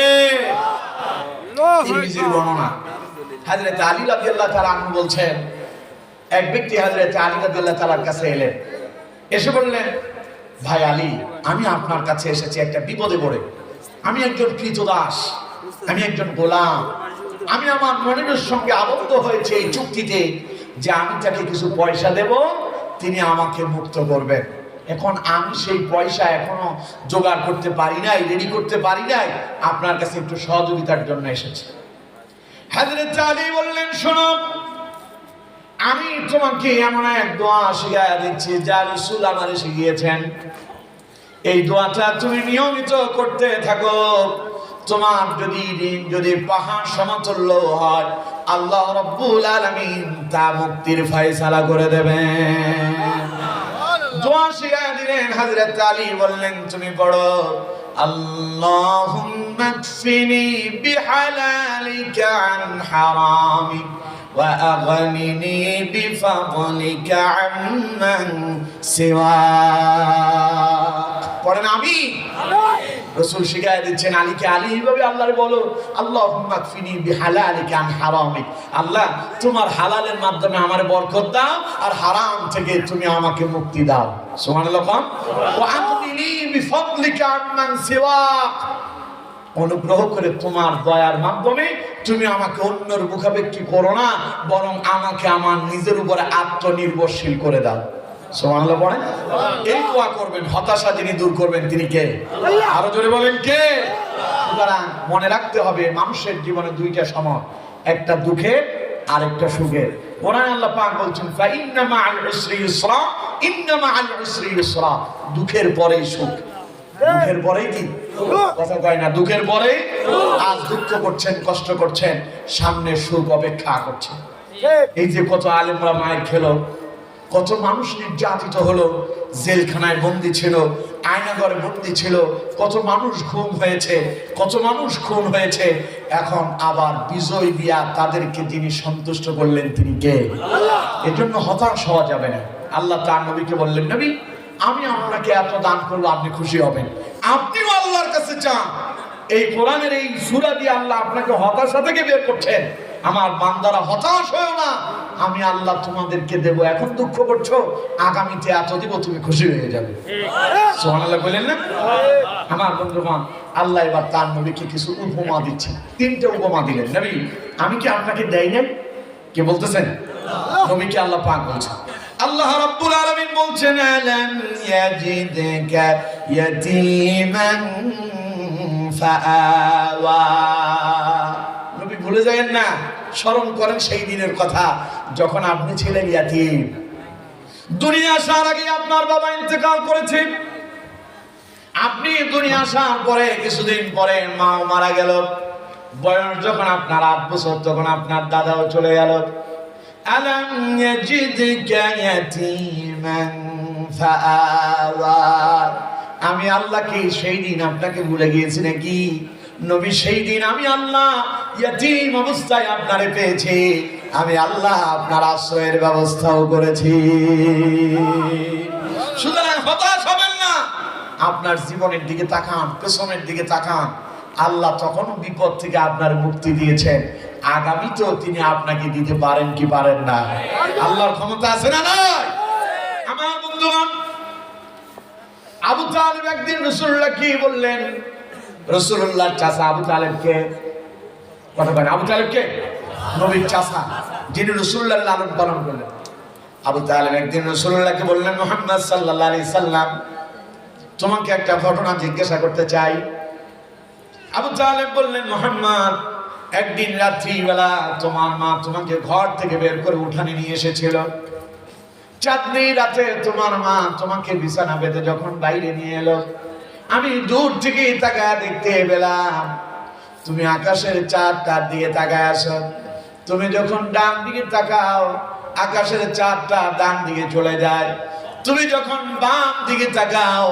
তিরমিজির বর্ণনা, হযরত আলী রাদিয়াল্লাহু তাআলা আনহু বলছেন এক ব্যক্তি হযরত আলী রাদিয়াল্লাহু তাআলার কাছে এলেন, এসে বললেন ভাই আলী, আমি আপনার কাছে এসেছি একটা বিপদে পড়ে। আমি একজন কৃতদাস, আমি একজন গোলাম, আমি আমার মনিবের সঙ্গে আবদ্ধ হয়েছে এই চুক্তিতে যে আমি তাকে কিছু পয়সা দেব, তিনি আমাকে মুক্ত করবেন। এখন আমি সেই পয়সা এখনো জোগাড় করতে পারি নাই, রেডি করতে পারি নাই, আপনার কাছে একটু সহযোগিতার জন্য এসেছি। হযরত আলী বললেন, শোনো, আমি তোমাকে এমন এক দোয়া শিখিয়ে দিচ্ছি যা রাসূল আমারে শিখিয়েছেন। এই দোয়াটা তুমি নিয়মিত করতে থাকো। তোমার যদি পাহাড় সমতুল্য হয়, আল্লাহ রাব্বুল আলামিন তা মুক্তির ফয়সালা করে দেবেন। দোয়া শিখিয়ে দিলেন। হযরত আলী বললেন, তুমি পড়ো, আল্লাহুম্মা কফিনি বিহালালিকা আন হারামিক ওয়া আগনিনি বিফাদলিকা আম্মান সিওয়াক। পড়েন আমি। রাসূল শিখিয়ে দিচ্ছেন আলীকে, আলী এইভাবে আল্লাহর বলো, আল্লাহুম্মা কফিনি বিহালালিকা আন হারামিক, আল্লাহ তোমার হালালের মাধ্যমে আমারে বরকত দাও আর হারাম থেকে তুমি আমাকে মুক্তি দাও। সুবহানাল্লাহ। ওয়া আগনিনি বিফাদলিকা আম্মান সিওয়াক, অনুগ্রহ করে তোমার দয়ার মাধ্যমে তুমি আমাকে অন্যের মুখাপেক্ষী করো না, বরং আমাকে আমার নিজের উপরে আত্মনির্ভরশীল করে দাও। সুবহানাল্লাহ পড়েন। এই দোয়া করবেন, হতাশা যিনি দূর করবেন তিনি কে? আরো জোরে বলেন কে? সুতরাং মনে রাখতে হবে মানুষের জীবনে দুইটা সময়, একটা দুঃখের আর একটা সুখের। কোরআনে আল্লাহ পাক বলছেন, ফা ইন্না মাআল উসরি ইউসরা, ইন্না মাআল উসরি ইউসরা, দুঃখের পরেই সুখ। দুঃখের পরেই কি কথা কয় না, দুঃখের পরেই। আজ দুঃখ করছেন, কষ্ট করছেন, সামনে সুখ অপেক্ষা করছে। এই যে কত আলেমরা মায়ের খেলো, কত মানুষ নির্যাতিত হলো, জেলখানায় বন্দী ছিল, আয়নাঘরে বন্দী ছিল, কত মানুষ খুন হয়েছে, কত মানুষ খুন হয়েছে। এখন আবার বিজয় দিয়া তাদেরকে যিনি সন্তুষ্ট করলেন তিনি কে? এজন্য হতাশ হওয়া যাবে না। আল্লাহ তার নবীকে বললেন, নবী আমি আপনাকে এত দান করবো, আপনি খুশি হবেন। আপনিও আল্লাহর কাছে চান। এই কোরআনের এই সূরা দিয়ে আল্লাহ আপনাকে হতাশা থেকে বের করছেন। আমার বান্দারা হতাশ হয়ো না, আমি আল্লাহ তোমাদেরকে দেব। এখন দুঃখ করছো, আগামীতে এত দিব, তুমি খুশি হয়ে যাবে। সুবহানাল্লাহ বলেন না? আমার বন্ধুগণ, আল্লাহ এবার তার নবীকে কিছু উপমা দিচ্ছেন। তিনটে উপমা দিলেন। নবী আমি কি আপনাকে দেই না? কে বলতেছেন? নবীকে আল্লাহ পাক বলছেন। আল্লাহ রাব্বুল আলামিন বলছেন, আলাম ইয়াজিদকা ইয়াতীমান ফাআওয়া। নবী ভুলে যাবেন না, স্মরণ করেন সেই দিনের কথা যখন আপনি ছিলেন ইয়াতীম। দুনিয়া আসার আগে আপনার বাবা ইন্তেকাল করেছে। আপনি দুনিয়া আসার পরে কিছুদিন পরে মা মারা গেল। বয়স যখন আপনার 8 বছর, তখন আপনার দাদাও চলে গেল। আলাম ইয়াজিদকা ইয়াতীমান ফাআওয়া। আমি আল্লাহ কি সেই দিন আপনাকে ভুলে গিয়েছি নাকি? নবী সেই দিন আমি আল্লাহ ইয়াতীম অবস্থায় আপনারে পেয়েছি। আমি আল্লাহ আপনার আশ্রয়ের ব্যবস্থাও করেছি। সুতরাং হতাশ হবেন না। আপনার জীবনের দিকে তাকান, পেছনের দিকে তাকান। আল্লাহ তখনও বিপদ থেকে আপনার মুক্তি দিয়েছেন, আগামীতেও তিনি আপনাকে দিতে পারেন কি পারেন না? আল্লাহর ক্ষমতা আছে না নাই? আমার বন্ধুগণ, আবু তালেব একদিন রাসূলুল্লাহ কি বললেন? রাসূলুল্লাহর চাচা আবু তালেবকে, কথা বলেন, আবু তালেবকে নবীর চাচা, যিনি রাসূলুল্লাহর লালন পালন করলেন। আবু তালেব একদিন রাসূলুল্লাহকে বললেন, মুহাম্মদ সাল্লাল্লাহু আলাইহি সাল্লাম, তোমাকে একটা ঘটনা জিজ্ঞাসা করতে চাই। আবু তালেব বললেন, মুহাম্মদ, একদিন রাত্রিবেলা তোমার মা তোমাকে ঘর থেকে বের করে উঠানে নিয়ে এসেছিল। চাঁদনি রাতে তোমার মা তোমাকে বিছানা বেঁধে যখন বাইরে নিয়ে এলো, আমি দূর থেকে তাকায় দেখতে পেলাম তুমি আকাশের চাঁদটা দিয়ে তাকায় আছো। তুমি যখন ডান দিকে তাকাও, আকাশের চাঁদটা ডান দিকে চলে যায়। তুমি যখন বাম দিকে তাকাও,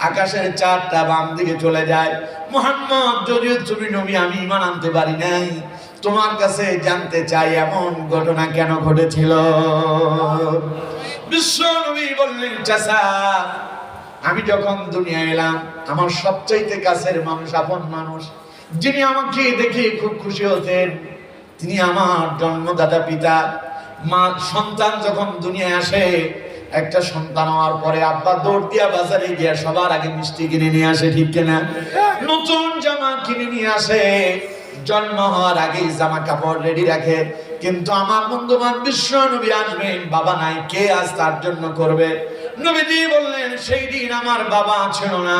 আকাশের চাঁদটা বাম দিকে চলে যায়। মুহাম্মদ, যদিও তুমি নবী, আমি ঈমান আনতে পারি নাই, তোমার কাছে জানতে চাই এমন ঘটনা কেন ঘটেছিল? বিশ্ব নবী বললেন, চাচা, আমি যখন দুনিয়া এলাম, আমার সবচাইতে কাছের মানুষ, আপন মানুষ, যিনি আমাকে দেখে খুব খুশি হতেন, তিনি আমার জন্মদাতা পিতা। মা সন্তান যখন দুনিয়ায় আসে, একটা সন্তান হওয়ার পরে আব্বা দৌড় দিয়া বাজারে গিয়া সবার আগে মিষ্টি কিনে নিয়ে আসে, ঠিক কিনা? নতুন জামা কিনে নিয়ে আসে, জন্ম হওয়ার আগেই জামা কাপড় রেডি রাখে। কিন্তু আমার বন্ধুবান বিশ্ব নবী আসবেন, বাবা নাই, কে আজ তার জন্য করবে? নবীজি বললেন, সেই দিন আমার বাবা ছিল না,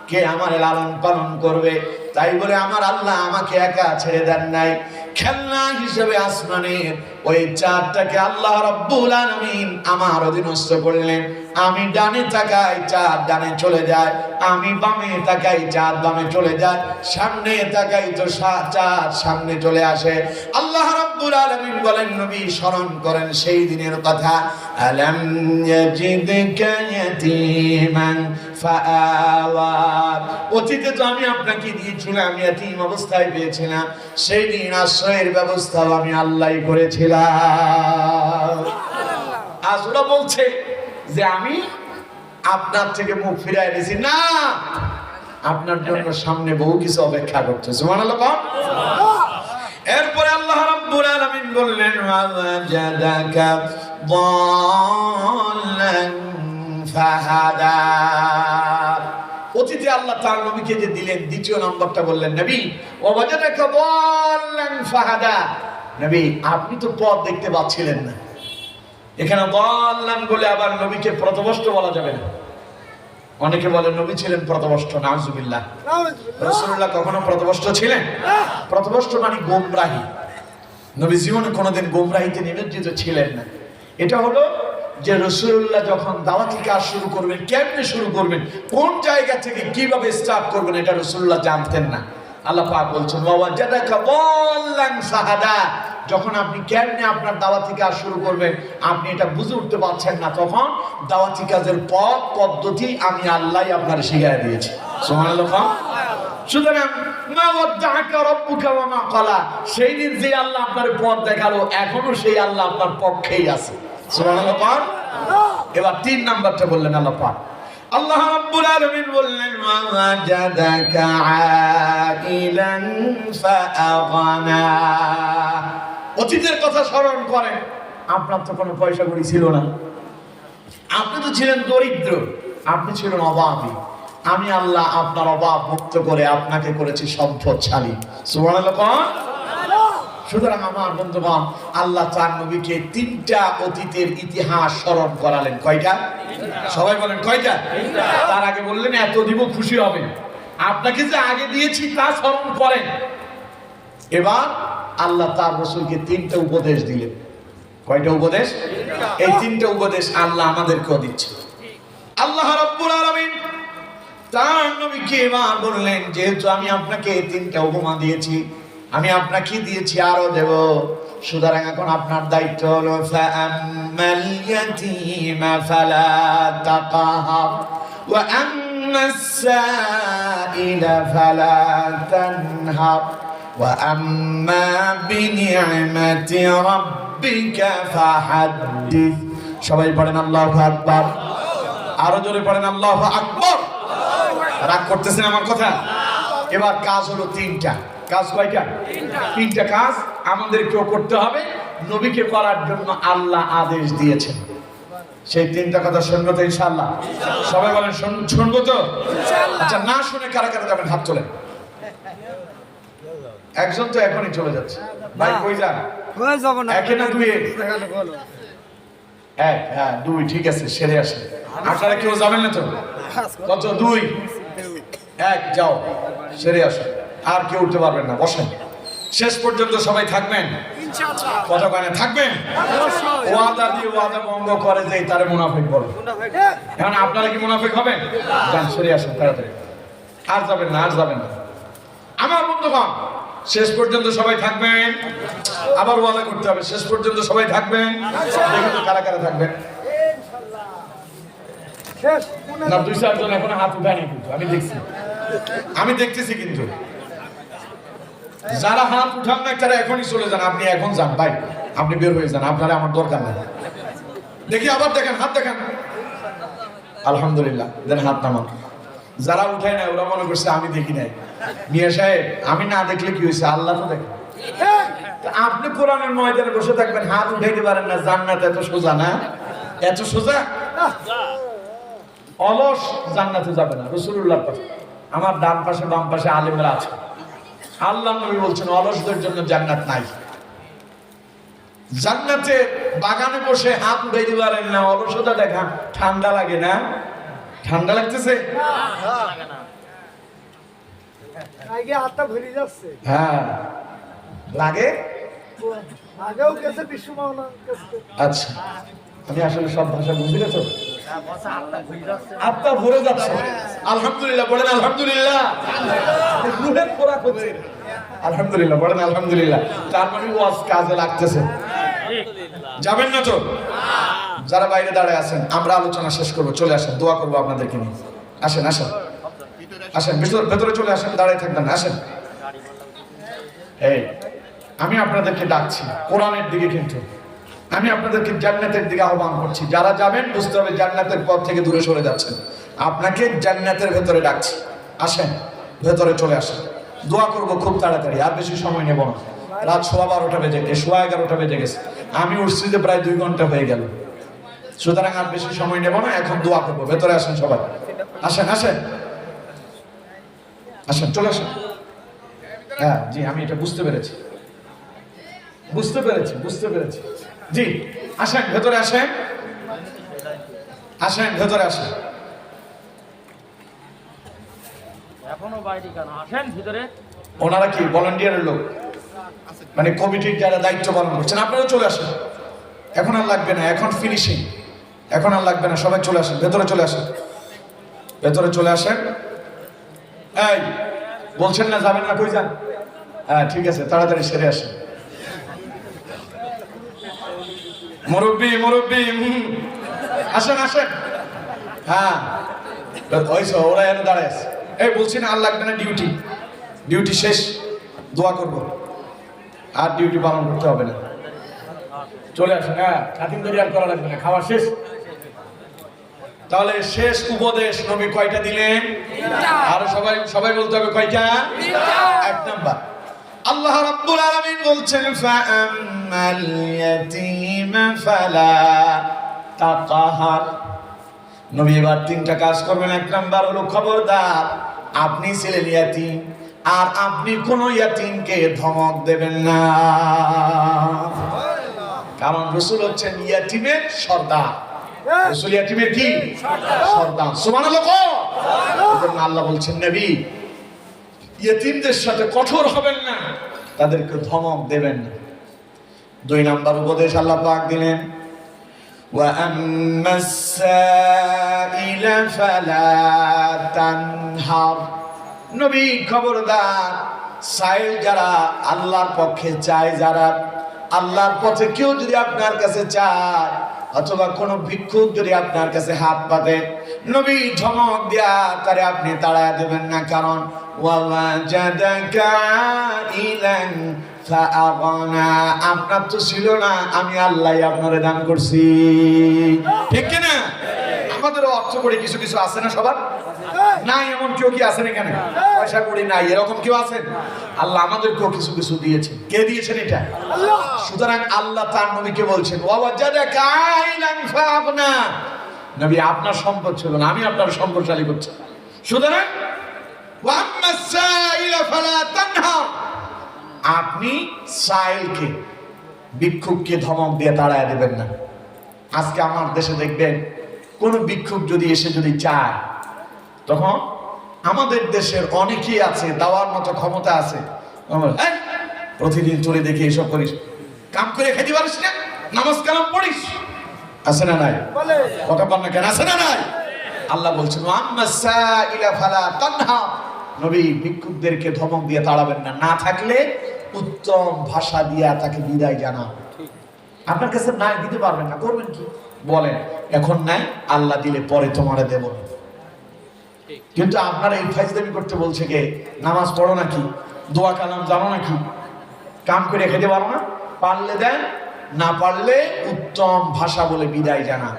কে আমার লালন পালন করবে? তাই বলে আমার আল্লাহ আমাকে একা ছেড়ে দেন নাই। খেলনা হিসেবে আসমানের ওই চাঁদটাকে আল্লাহ রাব্বুল আলামিন আমার অধীনস্থ করলেন। আমি ডানে তাকাই, চাঁদ ডানে চলে যায়, আমি বামে তাকাই, চাঁদ বামে চলে যায়, সামনে তাকাই তো চাঁদ সামনে চলে আসে। আল্লাহ রাব্বুল আলামিন বলেন, নবী স্মরণ করেন সেই দিনের কথা। আলাম ইয়াজিদকা ইয়াতীমান ফাআওয়া, অতীতে তো আমি আপনাকে দিয়েছিলাম, ইয়াতীম অবস্থায় পেয়েছিলাম, সেই দিন আশ্রয়ের ব্যবস্থাও আমি আল্লাহই করেছিলাম। আজ ওরা বলছে যে আমি আপনার থেকে মুখ ফিরাই এনেছি, না, আপনার জন্য সামনে বহু কিছু অপেক্ষা করছে। সুবহানাল্লাহ। এরপরে আল্লাহ রাব্বুল আলামিন বললেন, ওয়াজাদাকা দাল্লান ফাহাদা। অতীতে আল্লাহ তার নবীকে যে দিলেন, দ্বিতীয় নম্বরটা বললেন, নবী ওয়াজাদাকা দাল্লান ফাহাদা, নবী আপনি তো পথ দেখতে পাচ্ছিলেন না। এখানে দাল্লান বলে আবার নবীকে পথভ্রষ্ট বলা যাবে না। অনেকে বলে নবী ছিলেন পথভ্রষ্ট, নাউজুবিল্লাহ। রাসূলুল্লাহ কখনো পথভ্রষ্ট ছিলেন? পথভ্রষ্ট মানে গোমরাহী। নবী জীবনে কোনোদিন গোমরাহিতে নিমজ্জিত ছিলেন না। এটা হলো যে রাসূলুল্লাহ যখন দাওয়াতি কাজ শুরু করবেন, কেমনে শুরু করবেন, কোন জায়গা থেকে কিভাবে স্টার্ট করবেন, এটা রাসূলুল্লাহ জানতেন না। আল্লাহ পাক বলছেন, ওয়াজাদাকা দাল্লান ফাহাদা, যখন আপনি কেমনে আপনার দাওয়াতি কাজ শুরু করবেন আপনি এটা বুঝে উঠতে পারছেন না, তখন দাওয়াতি কাজের পথ পদ্ধতি আমি আল্লাহই আপনার শিখিয়ে দিয়েছি। সুবহানাল্লাহ। সুতরাং মা ওয়াদাআকা রাব্বুকা ওয়া মা ক্বালা, সেই দিন যে আল্লাহ আপনার পথ দেখালো এখনো সেই আল্লাহ আপনার পক্ষেই আছে। সুবহানাল্লাহ। এবার 3 নাম্বারটা বললেন আল্লাহ পাক, আল্লাহ রাব্বুল আলামিন বললেন, ওয়াজাদাকা আইলান ফাআগনা। অতীতের কথা স্মরণ করেন, আপনার তো কোনো পয়সা কড়ি ছিল না, আপনি তো ছিলেন দরিদ্র, আপনি ছিলেন অভাবী। আমি আল্লাহ আপনার অভাব মুক্ত করে আপনাকে করেছি সম্পদশালী। সুবহানাল্লাহ। সুতরাং আমার বন্ধুগণ, আল্লাহ তার নবীকে 3টা অতীতের ইতিহাস স্মরণ করালেন। কয়টা? সবাই বলেন কয়টা? তার আগে বললেন এত দিব খুশি হবেন, আপনাকে যে আগে দিয়েছি তা স্মরণ করেন। এবার আল্লাহ তার রাসূলকে 3টা উপদেশ দিলেন। কয়টা উপদেশ? এই 3টা উপদেশ আল্লাহ আমাদেরকেও দিচ্ছে। আল্লাহ রাব্বুল আলামিন তার নবীকে এবার বললেন, যেহেতু আমি আপনাকে 3টা উপমা দিয়েছি, আমি আপনাকে দিয়েছি আরো দেব, সুতরাং এখন আপনার দায়িত্ব হলো ফাআম্মাল ইয়াতীমা ফালা তাকহার ওয়া আম্মাস সাইলা ফালা তানহার ওয়া আম্মা বিনি'মাতি রাব্বিকা ফাহাদ্দিস। সবাই পড়েন আল্লাহু আকবার। আরো জোরে পড়েন আল্লাহু আকবার। রাগ করতেছেন আমার কথা? এবার কাজ হলো 3টা। কাজ কয়টা? 3টা কাজ আমাদেরকেও করতে হবে, নবীকে করার জন্য আল্লাহ আদেশ দিয়েছেন। সেই 3টা কথা শুনবো তো ইনশাআল্লাহ? সবাই বলেন শুনবো তো? আচ্ছা, না শুনে কারা কারা যাবেন হাত তোলেন। একজন তো এখনই চলে যাচ্ছে, ভাই কই যান? একে না দুই? এক, হ্যাঁ 2, ঠিক আছে, সেরে আসে। আপনারা কেউ যাবেন না তো? কত? 2, 1, যাও সেরে আসো। আর কেউ উঠতে পারবেন না, বসেন। শেষ পর্যন্ত সবাই থাকবেন কতক্ষণে থাকবেন? ওয়াদা দিয়ে ওয়াদা ভঙ্গ করে যে তারে মুনাফিক বলে। এখন আপনারা কি মুনাফিক হবেন? যান সেরে আসুন তাড়াতাড়ি। আর যাবেন না, আর যাবেন না। আমার বন্ধুগণ, শেষ পর্যন্ত সবাই থাকবেন। আবার ওয়াদা করতে হবে, শেষ পর্যন্ত সবাই থাকবেন। দেখি তো কারা কারা থাকবেন। না 2-4 জন এখন হাত উঠায়নি, কিন্তু আমি দেখতেছি কিন্তু যারা হাত উঠান না তারা এখনই চলে যান। আপনি এখন যান ভাই, আপনি বের হয়ে যান, আপনারা আমার দরকার নেই। দেখি আবার দেখেন, হাত দেখেন। আলহামদুলিল্লাহ, দেন হাত নামান। যারা উঠায় না ওরা মনে করছে আমি দেখি নাই। মিয়া সাহেব, আমি না দেখলে কি হয়েছে? আল্লাহ তো দেখে। আপনি কোরআনের ময়দানে বসে থাকবেন, হাত উঠাইতে পারেন না, জান্নাত এত সোজা না? এত সোজা? অলস জান্নাতে যাবে না, রাসূলুল্লাহর কথা। আমার ডান পাশে বাম পাশে আলেমরা আছে, আল্লাহর নবী বলছেন অলসদের জন্য জান্নাত নাই। জান্নাতে বাগানে বসে হাত উঠাইতে পারেন না, অলসতা দেখা। ঠান্ডা লাগে না? ঠান্ডা লাগতেছে? আগে হাতটা ভরে যাচ্ছে, হ্যাঁ লাগে। আগেও গেছে বিশ্বমাওনা কাছে। আচ্ছা, আমি আসলে সব ভাষা বুঝি না তো। আত্মা ভরে যাচ্ছে। আলহামদুলিল্লাহ বলেন, আলহামদুলিল্লাহ। রুহের খোরাক হচ্ছে। আলহামদুলিল্লাহ বলেন, আলহামদুলিল্লাহ। তার মানে ওয়াজ কাজে লাগতেছে। যাবেন না তো? যারা বাইরে দাঁড়ায় আছেন, আমরা আলোচনা শেষ করব, চলে আসেন, দোয়া করবো আপনাদেরকে নিয়ে। আসেন আসেন আসেন, ভেতরে চলে আসেন, দাঁড়ায় থাকবেন না, আসেন। এই আমি আপনাদেরকে ডাকছি কোরআনের দিকে, কিন্তু আমি আপনাদেরকে জান্নাতের দিকে আহ্বান করছি। যারা যাবেন বুঝতে হবে জান্নাতের পথ থেকে দূরে সরে যাচ্ছেন। আপনাকে জান্নাতের ভেতরে ডাকছি, আসেন, ভেতরে চলে আসেন। দোয়া করব খুব তাড়াতাড়ি, আর বেশি সময় নেব না। রাত 12:15 বেজে গেছে, 11:15 বেজে গেছে। আমি উঠছি যে প্রায় 2 ঘন্টা হয়ে গেল, সুতরাং আর বেশি সময় নেব না। এখন দোয়া করব, ভেতরে আসেন সবাই, আসেন আসেন আসেন, চলে আসেন। হ্যাঁ জি, আমি এটা বুঝতে পেরেছি, বুঝতে পেরেছি। জি আসেন, ভেতরে আসেন, আসেন ভেতরে আসেন। এখনো বাইরে কেন? আসেন ভিতরে। ওনারা কি ভলান্টিয়ারের লোক, মানে কমিটির যারা দায়িত্ব পালন করছেন? আপনারা চলে আসেন, এখন আর লাগবে না, এখন ফিনিশিং, এখন আর লাগবে না। সবাই চলে আসেন, ভেতরে চলে আসেন, ভেতরে চলে আসেন। এই বলছেন না যাবেন না, কই যান? হ্যাঁ ঠিক আছে, তাড়াতাড়ি সেরে আসেন। মুরব্বি আসেন আসেন। হ্যাঁ ওরা এনে দাঁড়ায় আছে। এই বলছি না আর লাগবে না, ডিউটি শেষ, দোয়া করব, আর ডিউটি পালন করতে হবে না। চলে আসেন। হ্যাঁ খাতিম তৈরি আর করা লাগবে না, খাওয়া শেষ। তাহলে শেষ উপদেশ নবী কয়টা দিলেন? আর সবাই বলতে হবে কয়টা? 1 নাম্বার, আল্লাহ রাব্বুল আলামিন বলছেন ফাআম্মাল ইয়াতীমা ফালা তাকহার। নবী এবার 3টা কাজ করবেন। 1 নাম্বার হলো খবরদার, আপনি ছিলেন ইয়াতীম, আর আপনি কোন ইয়াতীমকে ধমক দেবেন না, কারণ রাসূল হচ্ছেন ইয়াতীমের সর্দার। রাসূল ইয়াতীমের কি সর্দার? সুবহানাল্লাহ। এজন্য আল্লাহ বলছেন নবী ইয়েতিমদের সাথে কঠোর হবেন না, তাদেরকে ধমক দেবেন না। 2 নাম্বার উপদেশ আল্লাহ পাক দিলেন ওয়া আম্মাস সাইলা ফালা তানহার। নবী খবরদার, সাইল যারা আল্লাহর পক্ষে চায়, যারা আল্লাহর পথে কেউ যদি আপনার কাছে চায়, অথবা কোন ভিক্ষুক যদি আপনার কাছে হাত পাতে, নবী ধমক দিয়া তারে আপনি তাড়ায় দেবেন না, কারণ ওয়াজাদাকা ইলান ফাআগনা, আপনার তো ছিল না, আমি আল্লাহই আপনারে দান করছি। ঠিক কি না? আমাদেরও অর্থ করে কিছু কিছু আছে না সবার? নাই এমন কেউ কি আছেন এখানে? পয়সা করি নাই এরকম কেউ আছেন? আল্লাহ আমাদেরকেও কিছু কিছু দিয়েছেন। কে দিয়েছেন এটা? আল্লাহ। সুতরাং আল্লাহ তার নবীকে বলছেন ওয়াজাদাকা ইলান ফাআগনা, নবী আপনার সম্পদ ছিল না, আমি আপনার সম্পদশালী করছি। সুতরাং ওয়াম্মাস সাইলা ফালা তানহার, আপনি সাইলকে, ভিক্ষুককে ধমক দিয়ে তাড়ায় দেবেন না। আজকে আমার দেশে দেখবেন কোন ভিক্ষুক যদি এসে যদি চায়, তখন আমাদের দেশের অনেকেই আছে, দেওয়ার মতো ক্ষমতা আছে, প্রতিদিন চলে দেখি এসব করিস, কাম করে খেতে পারিস না, নামাজ কালাম পড়িস, আছে না নাই? কথা বল না কেন, আছে না নাই? আল্লাহ বলছেন ওয়াম্মাস সাইলা ফালা তানহার, নবী ভিক্ষুকদেরকে ধমক দিয়ে তাড়াবেন না, না থাকলে উত্তম ভাষা দিয়া তাকে বিদায় জানান। আপনার কাছে নাই, দিতে পারবেন না, করবেন কি বলেন? এখন নাই, আল্লাহ দিলে পরে তোমারে দেব না। কিন্তু আপনারা এই ফাইজলামি করতে বলছে কে? নামাজ পড়ো নাকি, দোয়া কালাম জানো নাকি, কাম করে খেতে পারো না, পারলে দেন, না পারলে উত্তম ভাষা বলে বিদায় জানান।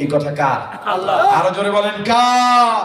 এই কথা কার? আল্লাহ। আরো জোরে বলেন কার?